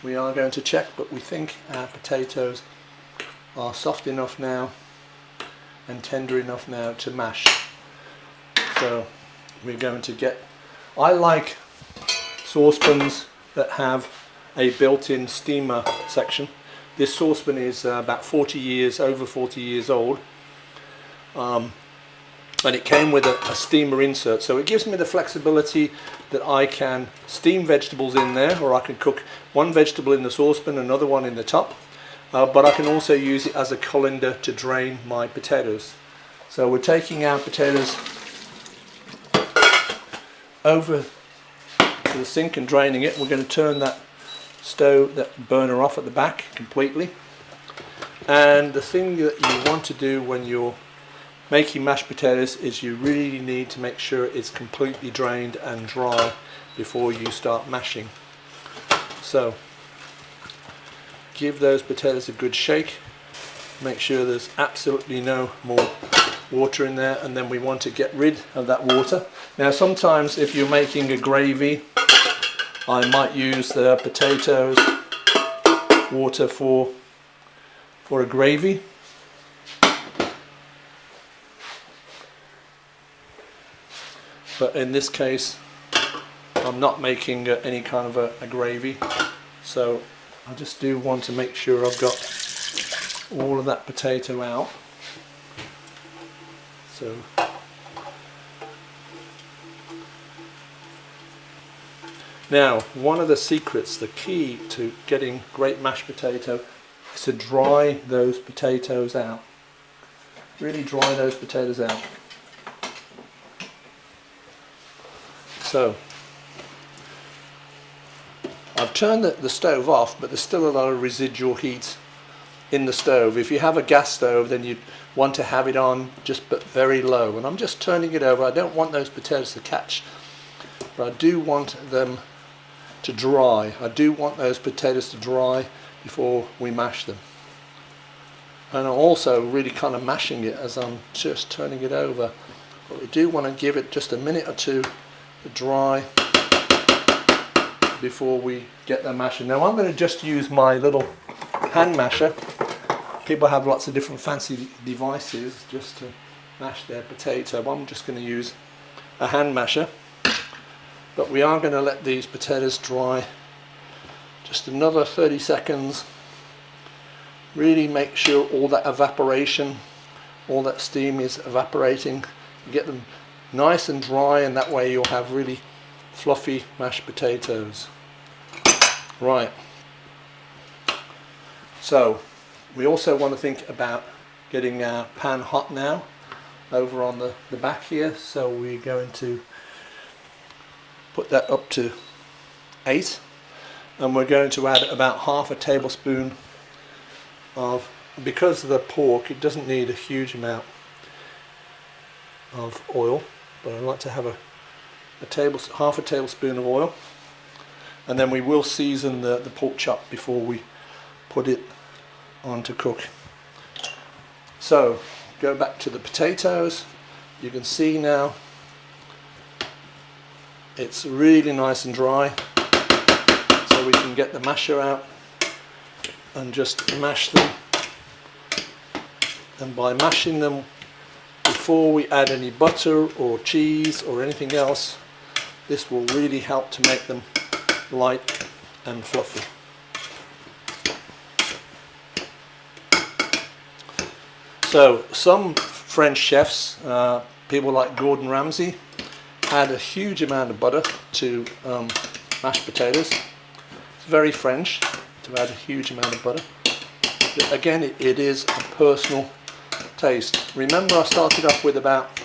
we are going to check, but we think our potatoes are soft enough now and tender enough now to mash. So we're going to get, I like saucepans that have a built-in steamer section. This saucepan is about 40 years, over 40 years old, and it came with a steamer insert, so it gives me the flexibility that I can steam vegetables in there, or I can cook one vegetable in the saucepan, another one in the top, but I can also use it as a colander to drain my potatoes. So we're taking our potatoes over to the sink and draining it. We're going to turn that stove, that burner off at the back completely. And the thing that you want to do when you're making mashed potatoes is you really need to make sure it's completely drained and dry before you start mashing. So give those potatoes a good shake, make sure there's absolutely no more water in there, and then we want to get rid of that water. Now sometimes if you're making a gravy, I might use the potatoes water for a gravy. But in this case I'm not making any kind of a gravy, so I just do want to make sure I've got all of that potato out. So now, one of the secrets, the key to getting great mashed potato, is to dry those potatoes out. Really dry those potatoes out. So I've turned the stove off, but there's still a lot of residual heat in the stove. If you have a gas stove, then you'd want to have it on just but very low. And I'm just turning it over. I don't want those potatoes to catch, but I do want them to dry. I do want those potatoes to dry before we mash them. And I'm also really kind of mashing it as I'm just turning it over. But we do want to give it just a minute or two to dry before we get them mashing. Now I'm going to just use my little hand masher. People have lots of different fancy devices just to mash their potato. I'm just going to use a hand masher. But we are going to let these potatoes dry just another 30 seconds. Really make sure all that evaporation, all that steam is evaporating. Get them nice and dry, and that way you'll have really fluffy mashed potatoes. Right. So we also want to think about getting our pan hot now over on the back here. So we're going to put that up to 8, and we're going to add about half a tablespoon of, because of the pork it doesn't need a huge amount of oil, but I like to have half a tablespoon of oil, and then we will season the pork chop before we put it on to cook. So go back to the potatoes. You can see now it's really nice and dry, so we can get the masher out and just mash them. And by mashing them before we add any butter or cheese or anything else, this will really help to make them light and fluffy. So some French chefs, people like Gordon Ramsay, add a huge amount of butter to mashed potatoes. It's very French to add a huge amount of butter. But again, it is a personal taste. Remember, I started off with about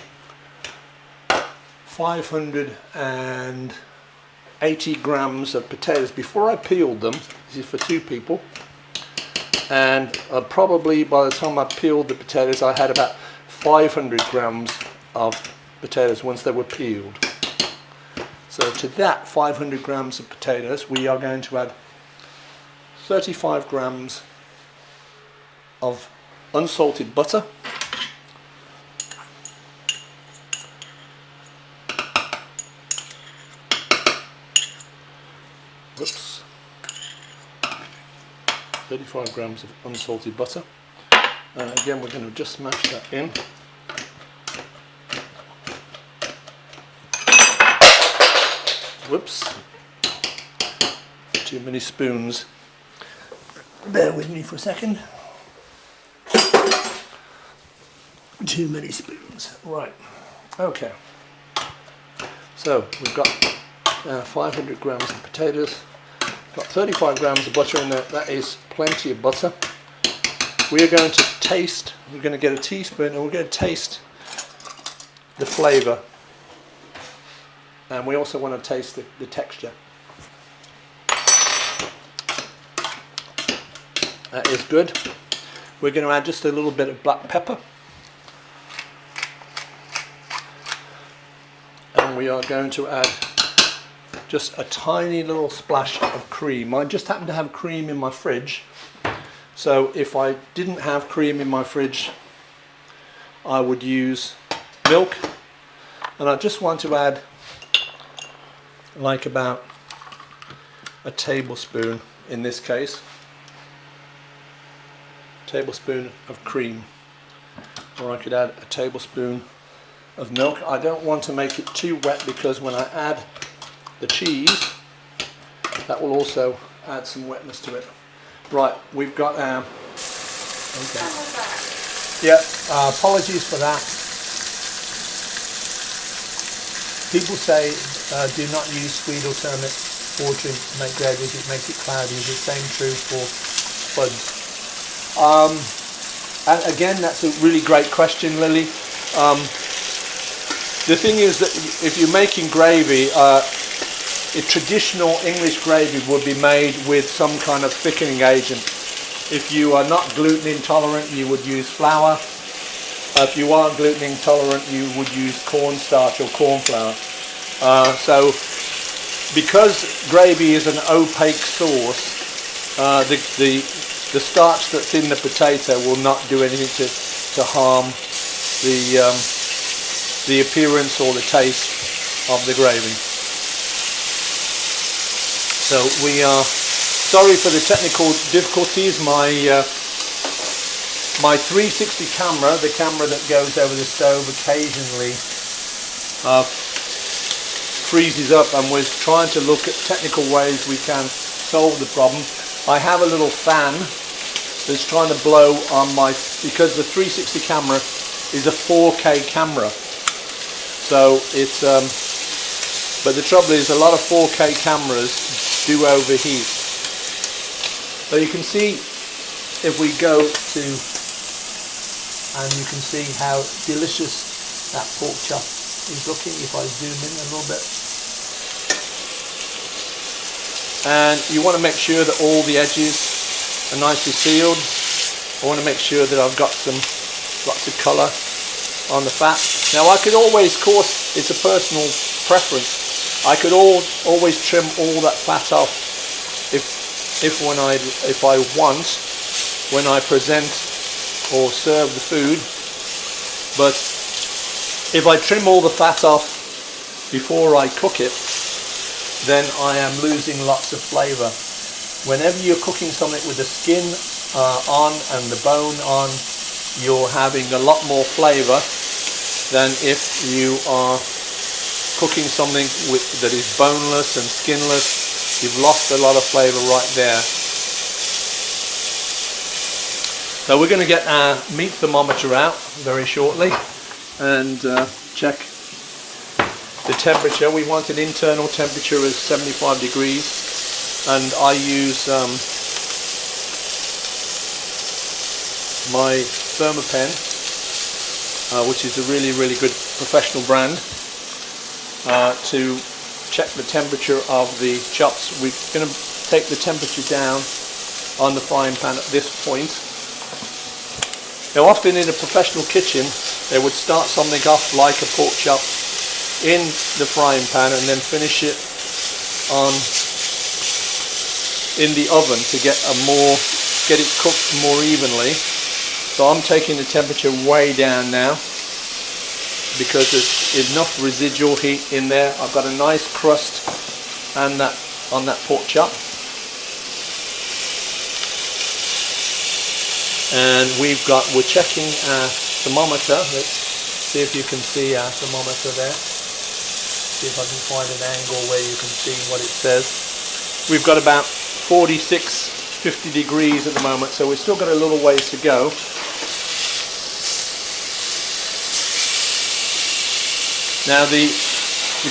580 grams of potatoes before I peeled them. This is for 2 people. And probably by the time I peeled the potatoes, I had about 500 grams of potatoes once they were peeled. So to that 500 grams of potatoes, we are going to add 35 grams of unsalted butter, whoops, 35 grams of unsalted butter, and again we're going to just smash that in. Whoops, too many spoons. Bear with me for a second. Too many spoons. Right. Okay. So we've got 500 grams of potatoes. Got 35 grams of butter in there. That is plenty of butter. We are going to taste. We're going to get a teaspoon and we're going to taste the flavour, and we also want to taste the texture. That is good. We're going to add just a little bit of black pepper, and we are going to add just a tiny little splash of cream. I just happen to have cream in my fridge, so if I didn't have cream in my fridge I would use milk, and I just want to add like about a tablespoon in this case, tablespoon of cream, or I could add a tablespoon of milk. I don't want to make it too wet because when I add the cheese that will also add some wetness to it. Right, we've got our apologies for that. People say do not use sweet or turnip water to make gravies, it makes it cloudy. Is the same true for spuds? And again, that's a really great question, Lily. The thing is that if you're making gravy, a traditional English gravy would be made with some kind of thickening agent. If you are not gluten intolerant, you would use flour. If you aren't gluten intolerant, you would use cornstarch or corn flour. So because gravy is an opaque sauce, the starch that's in the potato will not do anything to harm the appearance or the taste of the gravy. So we are sorry for the technical difficulties. My 360 camera, the camera that goes over the stove, occasionally freezes up, and we're trying to look at technical ways we can solve the problem. I have a little fan that's trying to blow on because the 360 camera is a 4K camera, so it's but the trouble is a lot of 4K cameras do overheat. So you can see if we go to, and you can see how delicious that pork chop is looking if I zoom in a little bit. And you want to make sure that all the edges are nicely sealed. I want to make sure that I've got lots of colour on the fat. Now I could always, of course, it's a personal preference, I could always trim all that fat off if I want when I present or serve the food. But if I trim all the fat off before I cook it, then I am losing lots of flavour. Whenever you're cooking something with the skin on and the bone on, you're having a lot more flavour than if you are cooking something that is boneless and skinless. You've lost a lot of flavour right there. So we're going to get our meat thermometer out very shortly and check the temperature. We want an internal temperature of 75 degrees, and I use my Thermapen, which is a really good professional brand, to check the temperature of the chops. We're going to take the temperature down on the frying pan at this point. Now often in a professional kitchen they would start something off like a pork chop in the frying pan and then finish it in the oven to get it cooked more evenly. So I'm taking the temperature way down now because there's enough residual heat in there. I've got a nice crust and on that pork chop. And we're checking our thermometer. Let's see if you can see our thermometer there. See if I can find an angle where you can see what it says. We've got about 46, 50 degrees at the moment, so we've still got a little ways to go. Now the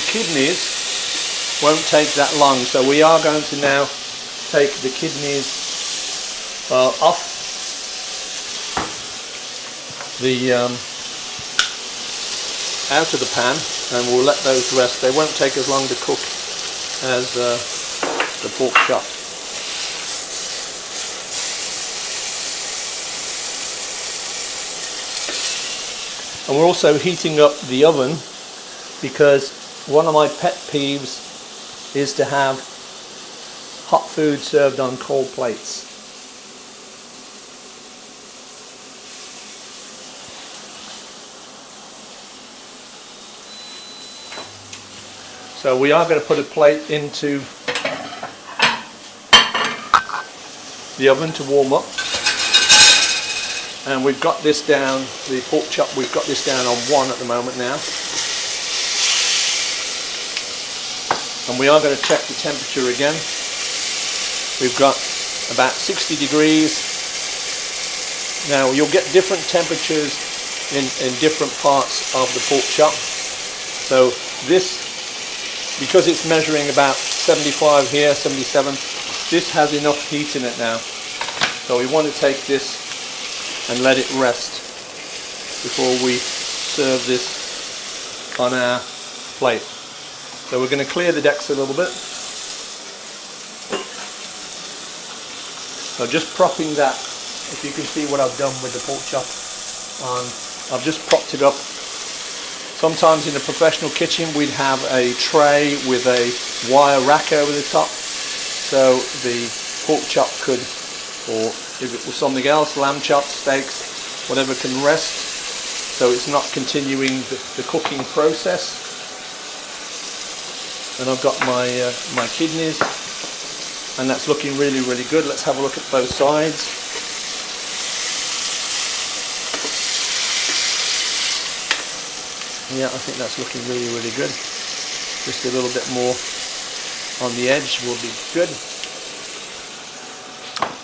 kidneys won't take that long, so we are going to now take the kidneys off out of the pan, and we'll let those rest. They won't take as long to cook as the pork chop. And we're also heating up the oven because one of my pet peeves is to have hot food served on cold plates. So we are going to put a plate into the oven to warm up. And we've got this down, the pork chop, we've got this down on 1 at the moment now. And we are going to check the temperature again. We've got about 60 degrees. Now you'll get different temperatures in different parts of the pork chop. So this, because it's measuring about 75 here, 77, this has enough heat in it now. So we want to take this and let it rest before we serve this on our plate. So we're going to clear the decks a little bit. So just propping that, if you can see what I've done with the pork chop on, I've just propped it up. Sometimes in a professional kitchen we'd have a tray with a wire rack over the top, so the pork chop could, or if it was something else, lamb chops, steaks, whatever, can rest, so it's not continuing the cooking process. And I've got my my kidneys, and that's looking really, really good. Let's have a look at both sides. Yeah, I think that's looking really, really good. Just a little bit more on the edge will be good.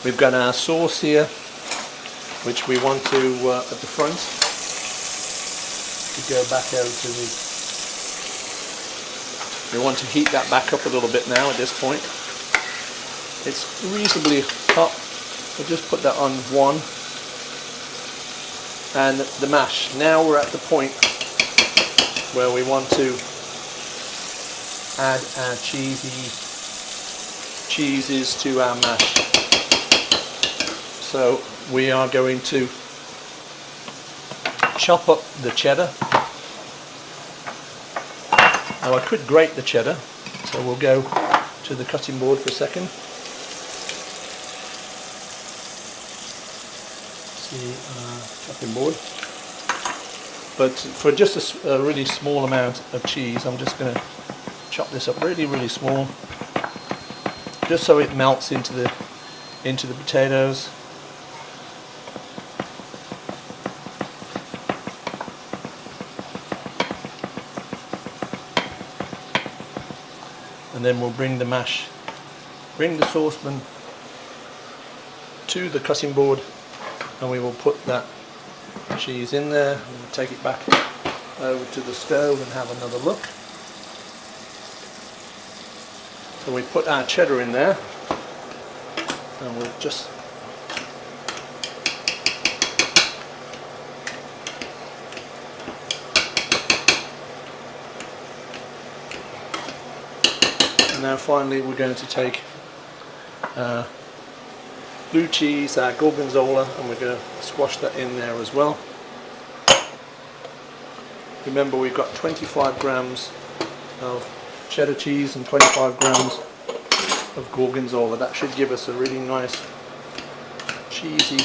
We've got our sauce here, which we want to, at the front, to go back over to the... We want to heat that back up a little bit now at this point. It's reasonably hot. We'll just put that on 1. And the mash. Now we're at the point where we want to add our cheeses to our mash. So we are going to chop up the cheddar. Now I could grate the cheddar, so we'll go to the cutting board for a second. See chopping board. But for just a really small amount of cheese, I'm just going to chop this up really, really small, just so it melts into the potatoes. And then we'll bring the saucepan to the cutting board, and we will put that cheese in there, and we'll take it back over to the stove and have another look. So we put our cheddar in there, and we'll just and now finally we're going to take blue cheese, our gorgonzola, and we're going to squash that in there as well. Remember, we've got 25 grams of cheddar cheese and 25 grams of gorgonzola. That should give us a really nice cheesy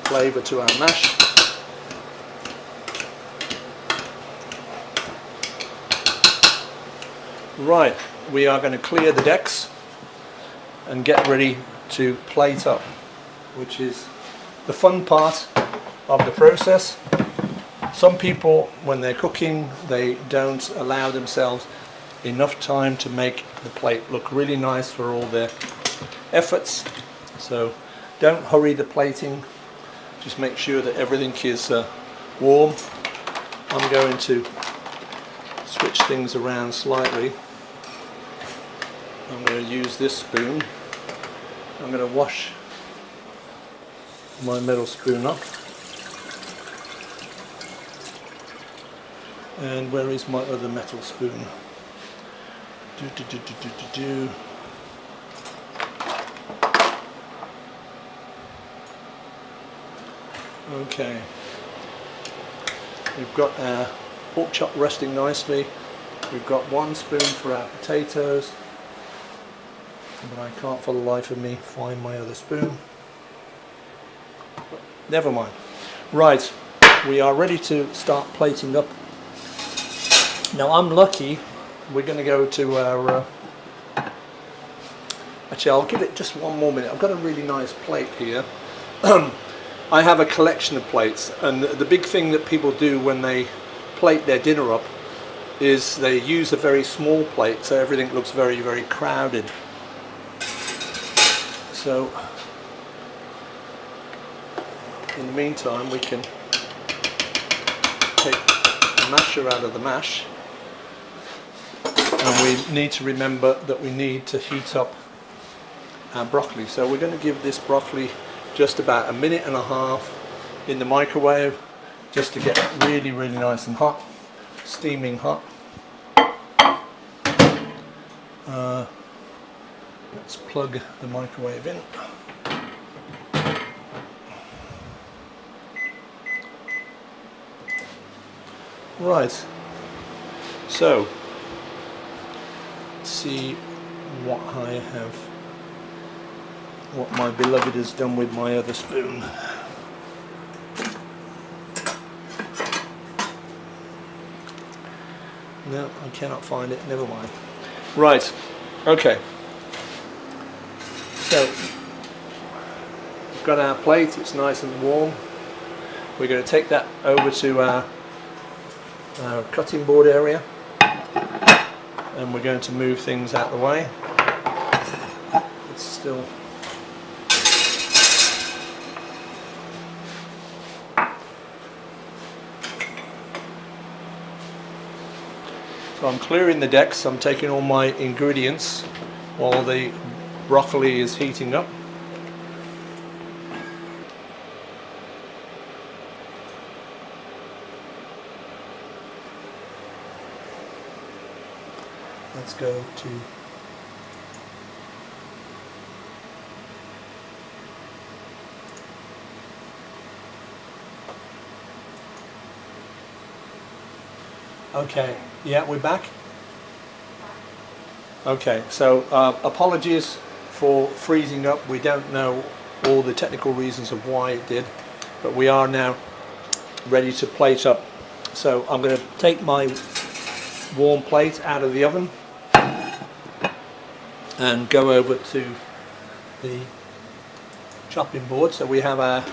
flavour to our mash. Right, we are going to clear the decks and get ready to plate up, which is the fun part of the process. Some people, when they're cooking, they don't allow themselves enough time to make the plate look really nice for all their efforts. So don't hurry the plating, just make sure that everything is warm. I'm going to switch things around slightly. I'm going to use this spoon. I'm going to wash my metal spoon up. And where is my other metal spoon? Okay, we've got our pork chop resting nicely. We've got 1 spoon for our potatoes, but I can't for the life of me find my other spoon. But never mind. Right, we are ready to start plating up. Now I'm lucky, we're going to go to our, actually I'll give it just 1 more minute. I've got a really nice plate here. I have a collection of plates, and the big thing that people do when they plate their dinner up is they use a very small plate, so everything looks very, very crowded. So in the meantime we can take the masher out of the mash, and we need to remember that we need to heat up our broccoli. So we're going to give this broccoli just about 1.5 minutes in the microwave, just to get it really, really nice and hot, steaming hot. Let's plug the microwave in. Right, so let's see what I have, what my beloved has done with my other spoon. No, I cannot find it, never mind. Right, okay. So, we've got our plate, it's nice and warm. We're going to take that over to our cutting board area, and we're going to move things out of the way. It's still so I'm clearing the decks. I'm taking all my ingredients while the broccoli is heating up. Let's go to okay, yeah, we're back. Okay, so apologies for freezing up. We don't know all the technical reasons of why it did, but we are now ready to plate up. So I'm going to take my warm plate out of the oven and go over to the chopping board. So we have a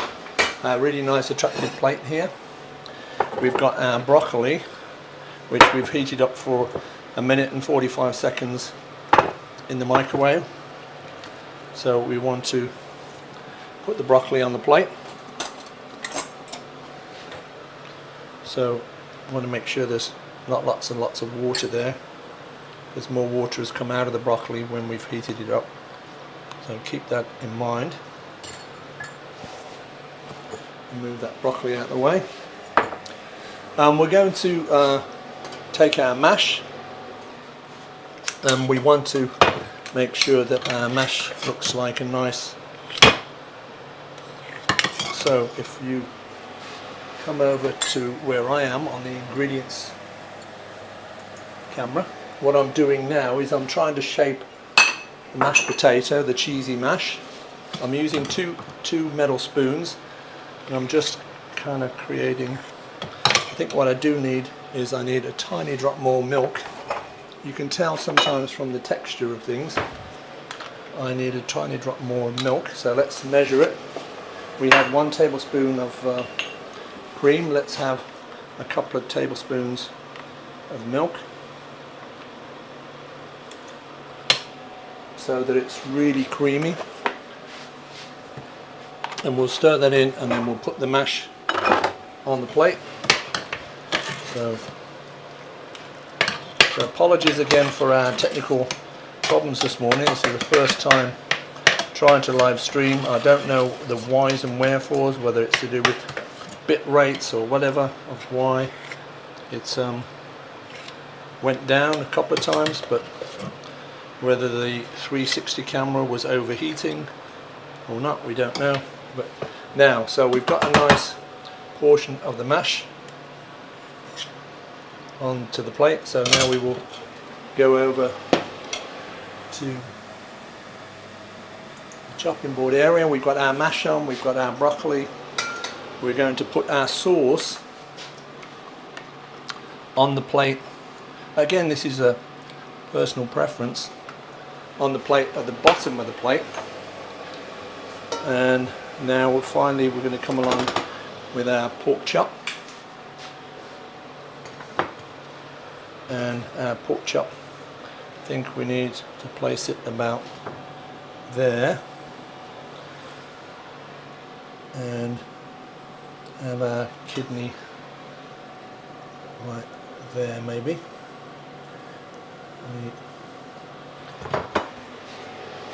really nice attractive plate here. We've got our broccoli, which we've heated up for 1 minute and 45 seconds in the microwave. So we want to put the broccoli on the plate. So I want to make sure there's not lots and lots of water there, because more water has come out of the broccoli when we've heated it up. So keep that in mind. Move that broccoli out of the way. We're going to take our mash, and we want to make sure that our mash looks like a nice, so if you come over to where I am on the ingredients camera, what I'm doing now is I'm trying to shape the mashed potato, the cheesy mash. I'm using two metal spoons, and I'm just kind of creating, I think what I do need is I need a tiny drop more milk. You can tell sometimes from the texture of things I need a tiny drop more milk, so let's measure it. We have 1 tablespoon of cream. Let's have a couple of tablespoons of milk, so that it's really creamy, and we'll stir that in, and then we'll put the mash on the plate. So apologies again for our technical problems this morning. This is the first time trying to live stream. I don't know the whys and wherefores, whether it's to do with bit rates or whatever, of why it's went down a couple of times, but whether the 360 camera was overheating or not, we don't know. But now, so we've got a nice portion of the mash onto the plate, so now we will go over to the chopping board area. We've got our mash on, we've got our broccoli. We're going to put our sauce on the plate. Again, this is a personal preference, on the plate at the bottom of the plate. And now finally we're going to come along with our pork chop. And our pork chop, I think we need to place it about there, and have our kidney right there maybe.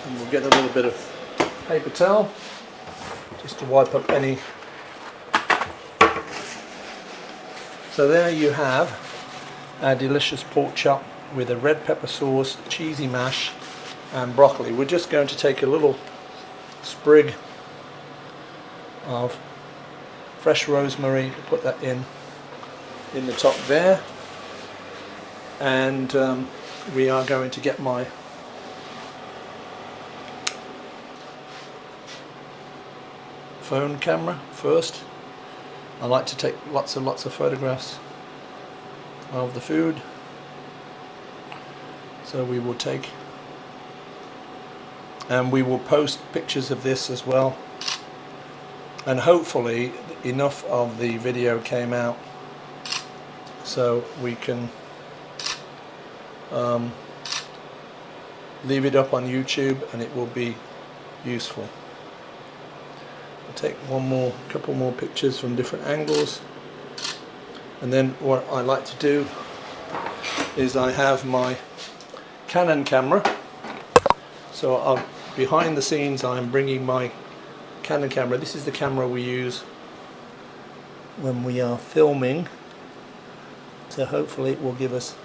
And we'll get a little bit of paper towel just to wipe up any. So there you have our delicious pork chop with a red pepper sauce, cheesy mash and broccoli. We're just going to take a little sprig of fresh rosemary, put that in the top there, and we are going to get my phone camera first. I like to take lots and lots of photographs of the food, so we will take, and we will post pictures of this as well, and hopefully enough of the video came out so we can leave it up on YouTube and it will be useful. I'll take couple more pictures from different angles, and then what I like to do is I have my Canon camera, so behind the scenes I'm bringing my Canon camera. This is the camera we use when we are filming, so hopefully it will give us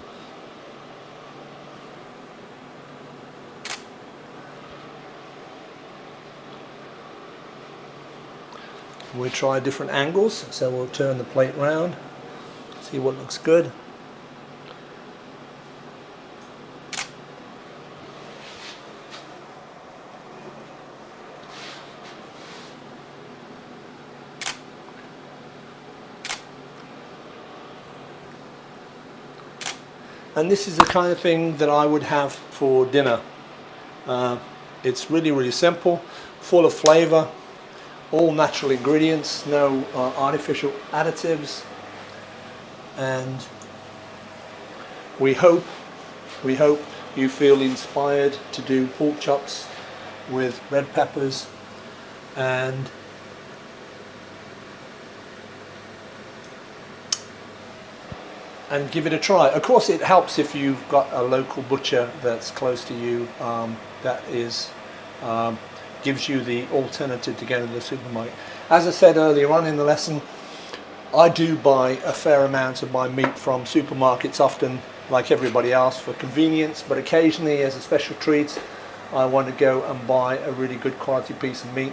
we'll try different angles, so we'll turn the plate round, see what looks good. And this is the kind of thing that I would have for dinner. It's really simple, full of flavour, all natural ingredients, no artificial additives, and we hope you feel inspired to do pork chops with red peppers and give it a try. Of course it helps if you've got a local butcher that's close to you, that is gives you the alternative to go to the supermarket. As I said earlier on in the lesson, I do buy a fair amount of my meat from supermarkets, often like everybody else for convenience, but occasionally as a special treat I want to go and buy a really good quality piece of meat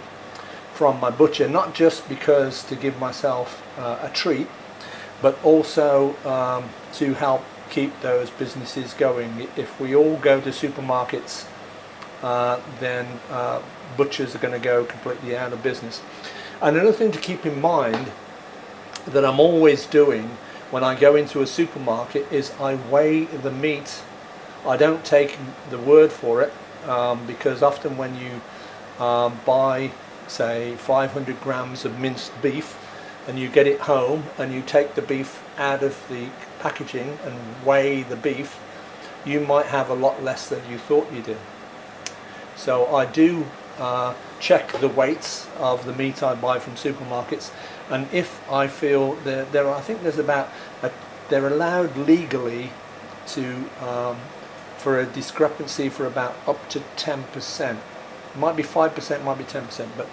from my butcher, not just because to give myself a treat, but also to help keep those businesses going. If we all go to supermarkets, then butchers are going to go completely out of business. And another thing to keep in mind that I'm always doing when I go into a supermarket is I weigh the meat. I don't take the word for it, because often when you buy, say, 500 grams of minced beef and you get it home and you take the beef out of the packaging and weigh the beef, you might have a lot less than you thought you did. So I do check the weights of the meat I buy from supermarkets, and if I feel that I think there's about they're allowed legally to for a discrepancy for about up to 10%. It might be 5%, might be 10%, but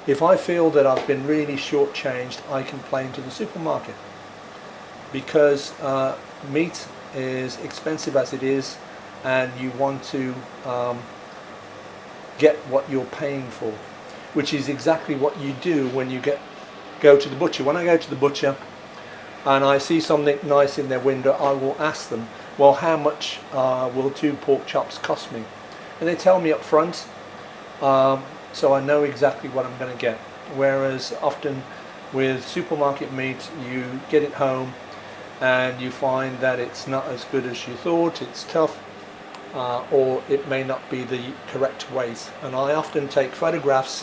if I feel that I've been really shortchanged, I complain to the supermarket, because meat is expensive as it is, and you want to get what you're paying for, which is exactly what you do when you go to the butcher. When I go to the butcher and I see something nice in their window, I will ask them, well, how much will 2 pork chops cost me? And they tell me up front, so I know exactly what I'm going to get. Whereas often with supermarket meat, you get it home and you find that it's not as good as you thought, it's tough, or it may not be the correct weight. And I often take photographs,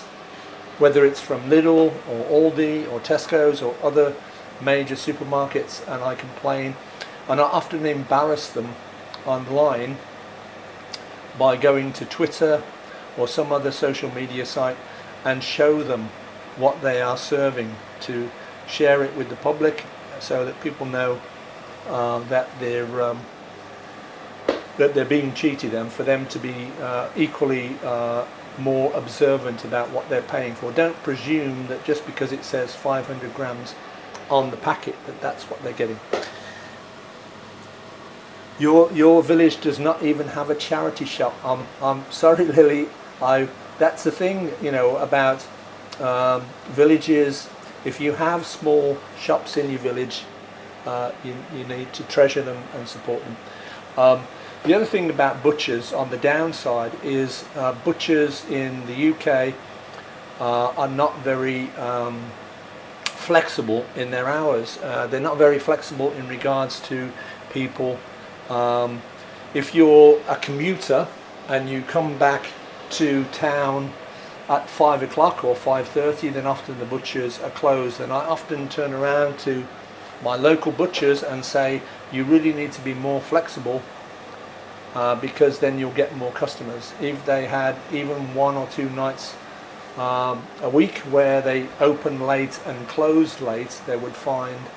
whether it's from Lidl or Aldi or Tesco's or other major supermarkets, and I complain, and I often embarrass them online by going to Twitter or some other social media site and show them what they are serving, to share it with the public so that people know that they're being cheated, and for them to be equally more observant about what they're paying for. Don't presume that just because it says 500 grams on the packet that that's what they're getting. Your village does not even have a charity shop. I'm sorry, Lily. That's the thing, you know, about villages. If you have small shops in your village, you need to treasure them and support them. The other thing about butchers on the downside is butchers in the UK are not very flexible in their hours. They're not very flexible in regards to people. If you're a commuter and you come back to town at 5 o'clock or 5:30, then often the butchers are closed, and I often turn around to my local butchers and say, you really need to be more flexible, because then you'll get more customers. If they had even 1 or 2 nights a week where they open late and closed late, they would find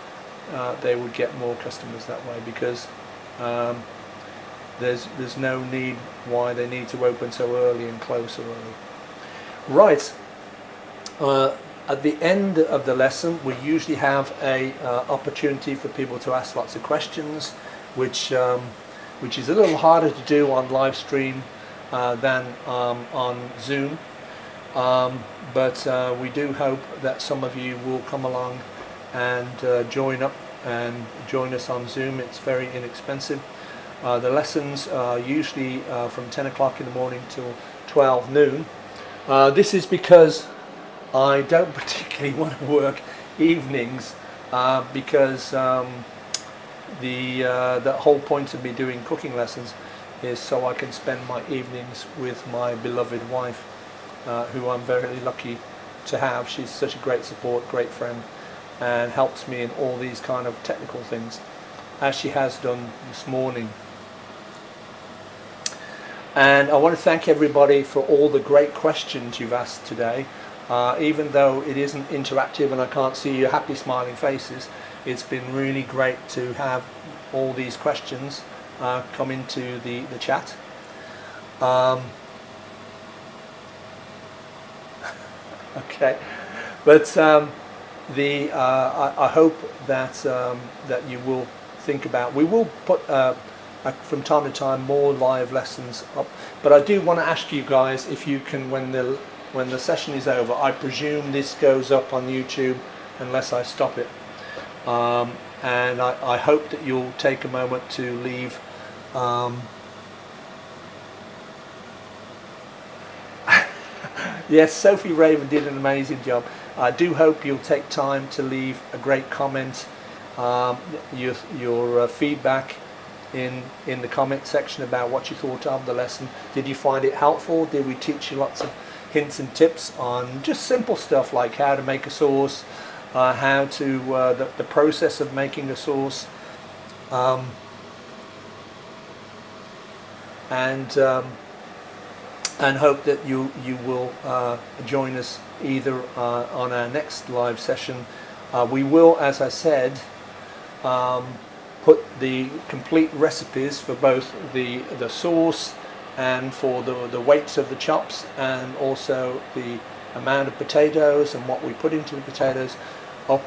they would get more customers that way, because there's no need why they need to open so early and close so early. Right, at the end of the lesson we usually have a opportunity for people to ask lots of questions, which is a little harder to do on live stream than on Zoom, but we do hope that some of you will come along and join us on Zoom. It's very inexpensive. The lessons are usually from 10 o'clock in the morning till 12 noon. This is because I don't particularly want to work evenings, because the whole point of me doing cooking lessons is so I can spend my evenings with my beloved wife, who I'm very lucky to have. She's such a great support, great friend, and helps me in all these kind of technical things, as she has done this morning. And I want to thank everybody for all the great questions you've asked today. Even though it isn't interactive and I can't see your happy smiling faces, it's been really great to have all these questions come into the chat. Okay, but I hope that that you will think about. We will put from time to time more live lessons up, but I do want to ask you guys if you can, when the session is over, I presume this goes up on YouTube unless I stop it, and I hope that you'll take a moment to leave yes, Sophie Raven did an amazing job. I do hope you'll take time to leave a great comment, your feedback in the comment section about what you thought of the lesson. Did you find it helpful? Did we teach you lots of hints and tips on just simple stuff like how to make a sauce, how to the process of making a sauce, and hope that you will join us either on our next live session. We will, as I said, put the complete recipes for both the sauce and for the weights of the chops, and also the amount of potatoes and what we put into the potatoes, up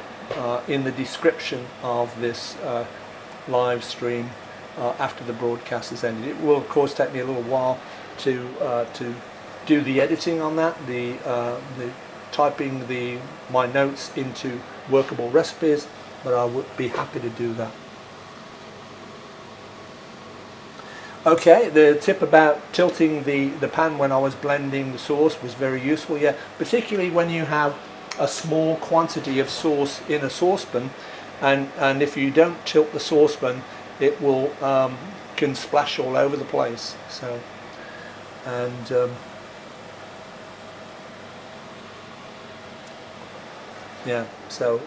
in the description of this live stream, after the broadcast has ended. It will of course take me a little while to do the editing on that, the typing my notes into workable recipes, but I would be happy to do that. Okay, the tip about tilting the pan when I was blending the sauce was very useful, yeah, particularly when you have a small quantity of sauce in a saucepan, and if you don't tilt the saucepan, it will can splash all over the place. So, and yeah, so,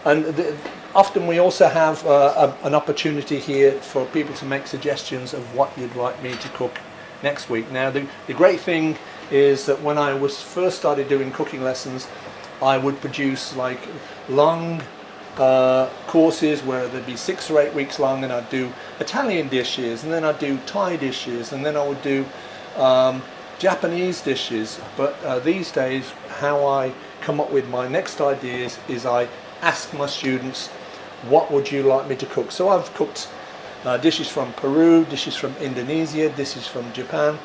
and often we also have an opportunity here for people to make suggestions of what you'd like me to cook next week. Now the great thing is that when I was first started doing cooking lessons, I would produce like long courses where they'd be 6 or 8 weeks long, and I'd do Italian dishes, and then I'd do Thai dishes, and then I would do Japanese dishes. But these days, how I come up with my next ideas is I ask my students, what would you like me to cook? So I've cooked dishes from Peru, dishes from Indonesia, dishes from Japan,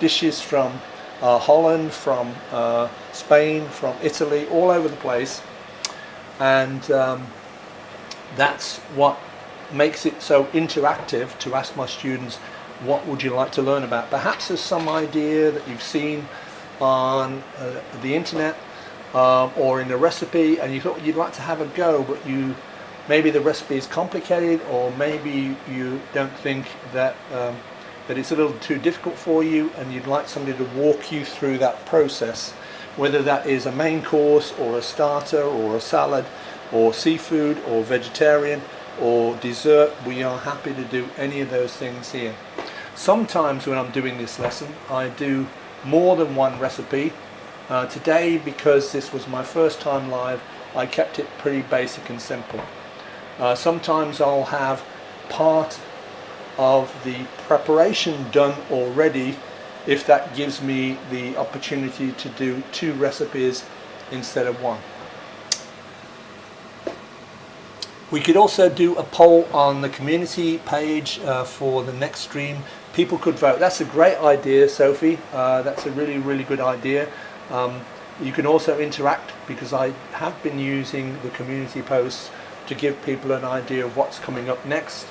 dishes from Holland, from Spain, from Italy, all over the place. And that's what makes it so interactive, to ask my students, what would you like to learn about? Perhaps there's some idea that you've seen on the internet or in a recipe, and you thought you'd like to have a go, but maybe the recipe is complicated, or maybe you don't think that that it's a little too difficult for you, and you'd like somebody to walk you through that process, whether that is a main course or a starter or a salad or seafood or vegetarian or dessert. We are happy to do any of those things here. Sometimes when I'm doing this lesson, I do more than one recipe. Today, because this was my first time live, I kept it pretty basic and simple. Sometimes I'll have part of the preparation done already, if that gives me the opportunity to do 2 recipes instead of 1. We could also do a poll on the community page for the next stream. People could vote. That's a great idea, Sophie. That's a really good idea. You can also interact, because I have been using the community posts to give people an idea of what's coming up next,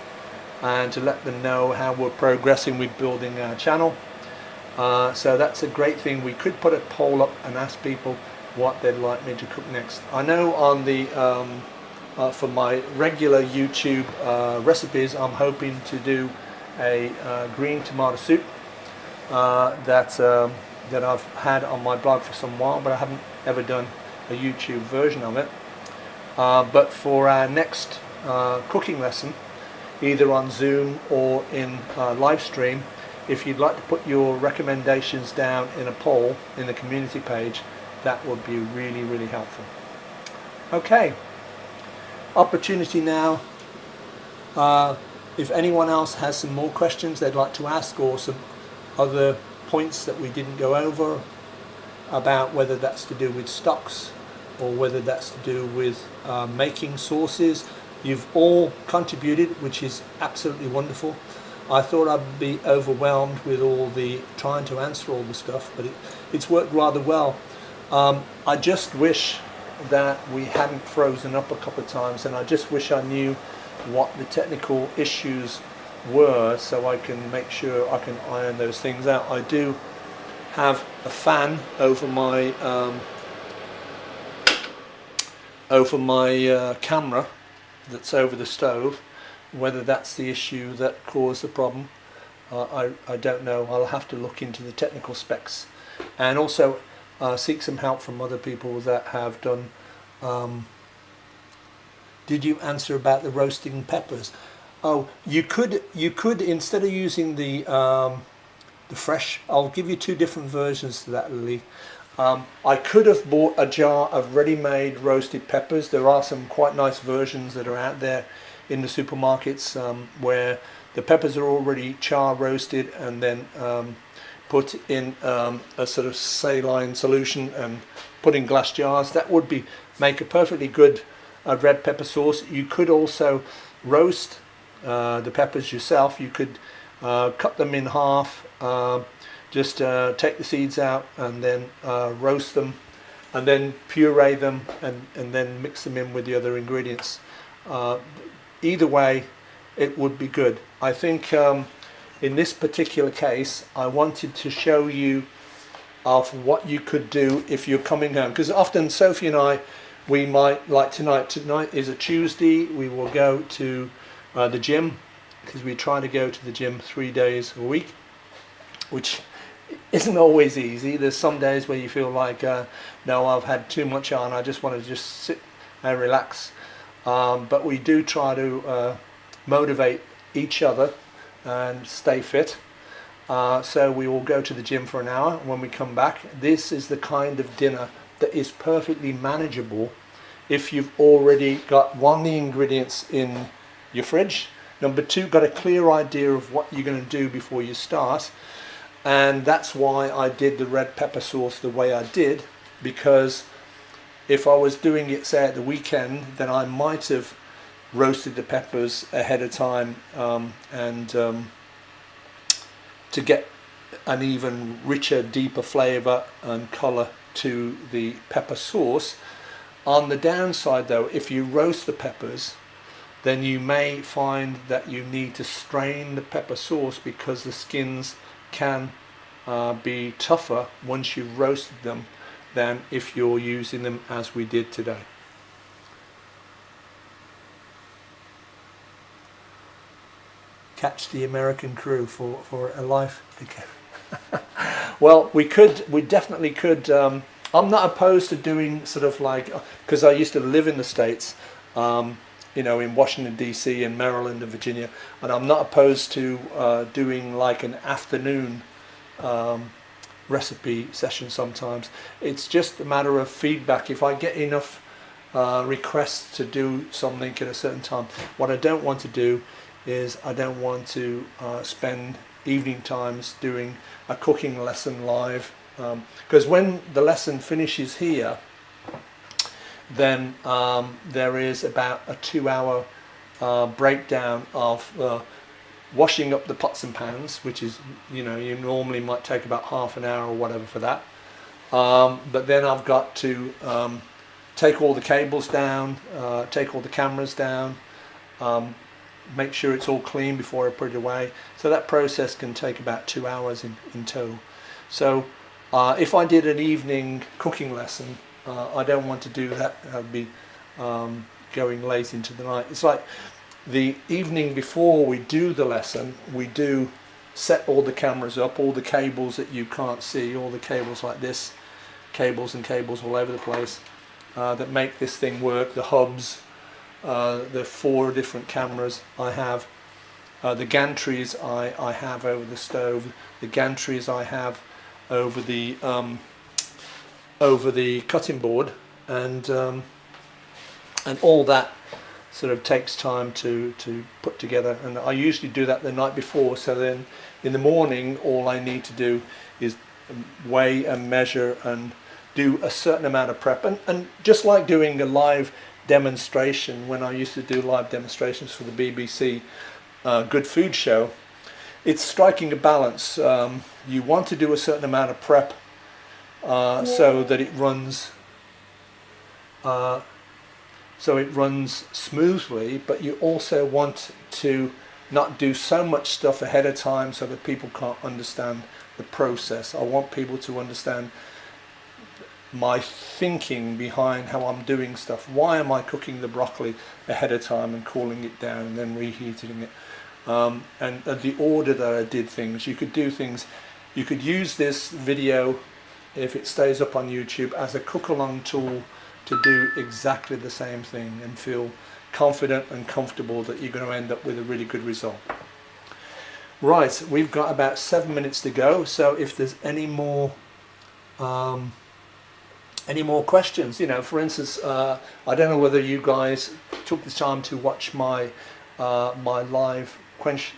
and to let them know how we're progressing with building our channel. So that's a great thing. We could put a poll up and ask people what they'd like me to cook next. I know on the for my regular YouTube recipes, I'm hoping to do a green tomato soup that I've had on my blog for some while, but I haven't ever done a YouTube version of it. But for our next cooking lesson, either on Zoom or in live stream, if you'd like to put your recommendations down in a poll in the community page, that would be really helpful. Okay, opportunity now. If anyone else has some more questions they'd like to ask, or some other points that we didn't go over, about whether that's to do with stocks or whether that's to do with making sauces, you've all contributed, which is absolutely wonderful. I thought I'd be overwhelmed with all the trying to answer all the stuff, but it's worked rather well. I just wish that we hadn't frozen up a couple of times, and I just wish I knew what the technical issues were, so I can make sure I can iron those things out. I do have a fan over my camera that's over the stove. Whether that's the issue that caused the problem, I don't know. I'll have to look into the technical specs, and also seek some help from other people that have done. Did you answer about the roasting peppers? Oh, you could instead of using the fresh. I'll give you 2 different versions to that, Lily. I could have bought a jar of ready-made roasted peppers. There are some quite nice versions that are out there in the supermarkets where the peppers are already char roasted and then put in a sort of saline solution and put in glass jars. That would make a perfectly good red pepper sauce. You could also roast the peppers yourself, you could cut them in half, just take the seeds out and then roast them, and then puree them and then mix them in with the other ingredients. Either way, it would be good. I think in this particular case, I wanted to show you of what you could do if you're coming home, because often Sophie and I, we might, like tonight is a Tuesday, we will go to the gym, because we try to go to the gym 3 days a week, which isn't always easy. There's some days where you feel like no, I've had too much on, I just want to just sit and relax, but we do try to motivate each other and stay fit. So we will go to the gym for an hour. When we come back, this is the kind of dinner that is perfectly manageable if you've already got one, the ingredients in your fridge, number two, got a clear idea of what you're going to do before you start. And that's why I did the red pepper sauce the way I did, because if I was doing it, say, at the weekend, then I might have roasted the peppers ahead of time to get an even richer, deeper flavour and colour to the pepper sauce. On the downside though, if you roast the peppers, then you may find that you need to strain the pepper sauce, because the skins can be tougher once you've roasted them than if you're using them as we did today. Catch the American crew for a life. Well, we definitely could. I'm not opposed to doing sort of like, because I used to live in the States, you know, in Washington DC and Maryland and Virginia, and I'm not opposed to doing like an afternoon recipe session sometimes. It's just a matter of feedback. If I get enough requests to do something at a certain time, what I don't want to do is I don't want to spend evening times doing a cooking lesson live, because when the lesson finishes here, then there is about a 2-hour breakdown of washing up the pots and pans, which is, you know, you normally might take about half an hour or whatever for that, but then I've got to take all the cables down, take all the cameras down, make sure it's all clean before I put it away. So that process can take about 2 hours in total. So if I did an evening cooking lesson, I don't want to do that. I'd be going late into the night. It's like the evening before we do the lesson, we do set all the cameras up, all the cables that you can't see, all the cables like this, cables and cables all over the place that make this thing work, the hubs, the 4 different cameras I have, the gantries I have over the stove, the gantries I have over the cutting board, and all that sort of takes time to put together. And I usually do that the night before, so then in the morning all I need to do is weigh and measure and do a certain amount of prep, and just like doing a live demonstration, when I used to do live demonstrations for the BBC Good Food Show, it's striking a balance. You want to do a certain amount of prep so that it runs smoothly, but you also want to not do so much stuff ahead of time so that people can't understand the process. I want people to understand my thinking behind how I'm doing stuff. Why am I cooking the broccoli ahead of time and cooling it down and then reheating it? And the order that I did things. You could do things, you could use this video, if it stays up on YouTube, as a cook-along tool to do exactly the same thing and feel confident and comfortable that you're going to end up with a really good result. Right, we've got about 7 minutes to go, so if there's any more questions, you know, for instance, I don't know whether you guys took the time to watch my my live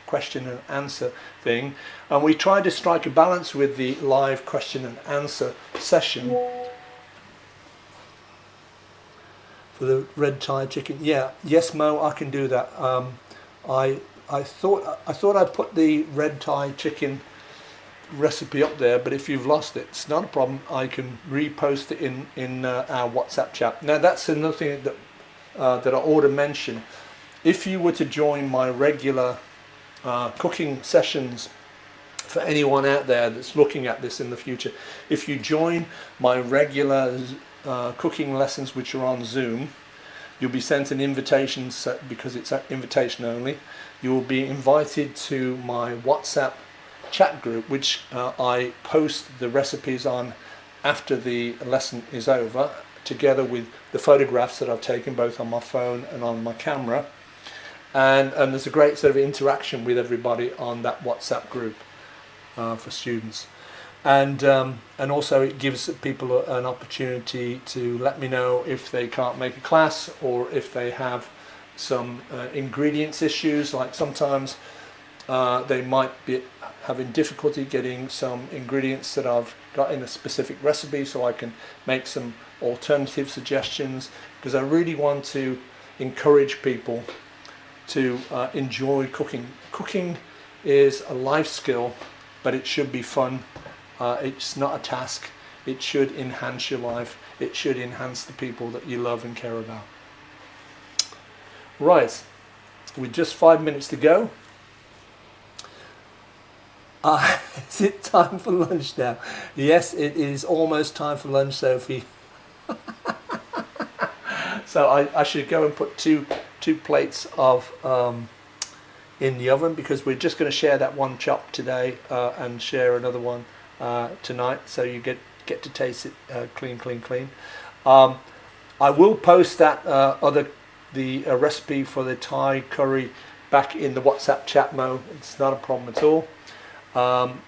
question and answer thing, and we tried to strike a balance with the live question and answer session for the red Thai chicken. Yes, Mo, I can do that. I thought I put the red Thai chicken recipe up there, but if you've lost it, it's not a problem. I can repost it in our WhatsApp chat. Now that's another thing that that I ought to mention. If you were to join my regular cooking sessions, for anyone out there that's looking at this in the future, if you join my regular cooking lessons which are on Zoom, you'll be sent an invitation because it's invitation only. You will be invited to my WhatsApp chat group, which I post the recipes on after the lesson is over, together with the photographs that I've taken both on my phone and on my camera. And there's a great sort of interaction with everybody on that WhatsApp group for students. And also it gives people an opportunity to let me know if they can't make a class, or if they have some ingredients issues, like sometimes they might be having difficulty getting some ingredients that I've got in a specific recipe, so I can make some alternative suggestions, because I really want to encourage people to enjoy cooking. Cooking is a life skill, but it should be fun. It's not a task. It should enhance your life. It should enhance the people that you love and care about. Right, with just 5 minutes to go. Is it time for lunch now? Yes, it is almost time for lunch, Sophie. So I should go and put two plates of in the oven, because we're just going to share that one chop today and share another one tonight, so you get to taste it clean. I will post that the recipe for the Thai curry back in the WhatsApp chat mode. It's not a problem at all.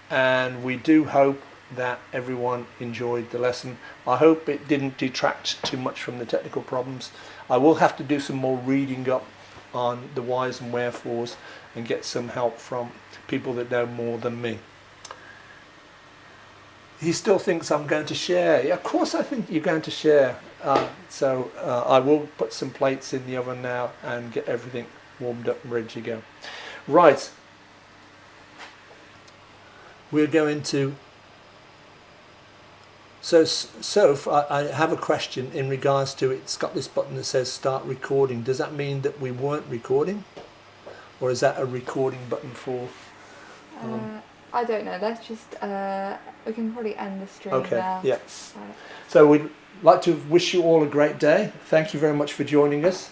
And we do hope that everyone enjoyed the lesson. I hope it didn't detract too much from the technical problems. I will have to do some more reading up on the whys and wherefores and get some help from people that know more than me. He still thinks I'm going to share. Yeah, of course I think you're going to share. So I will put some plates in the oven now and get everything warmed up and ready to go. Right. We're going to... So I have a question in regards to, it's got this button that says start recording. Does that mean that we weren't recording? Or is that a recording button for... I don't know, let's just, we can probably end the stream now. Yeah. So we'd like to wish you all a great day. Thank you very much for joining us.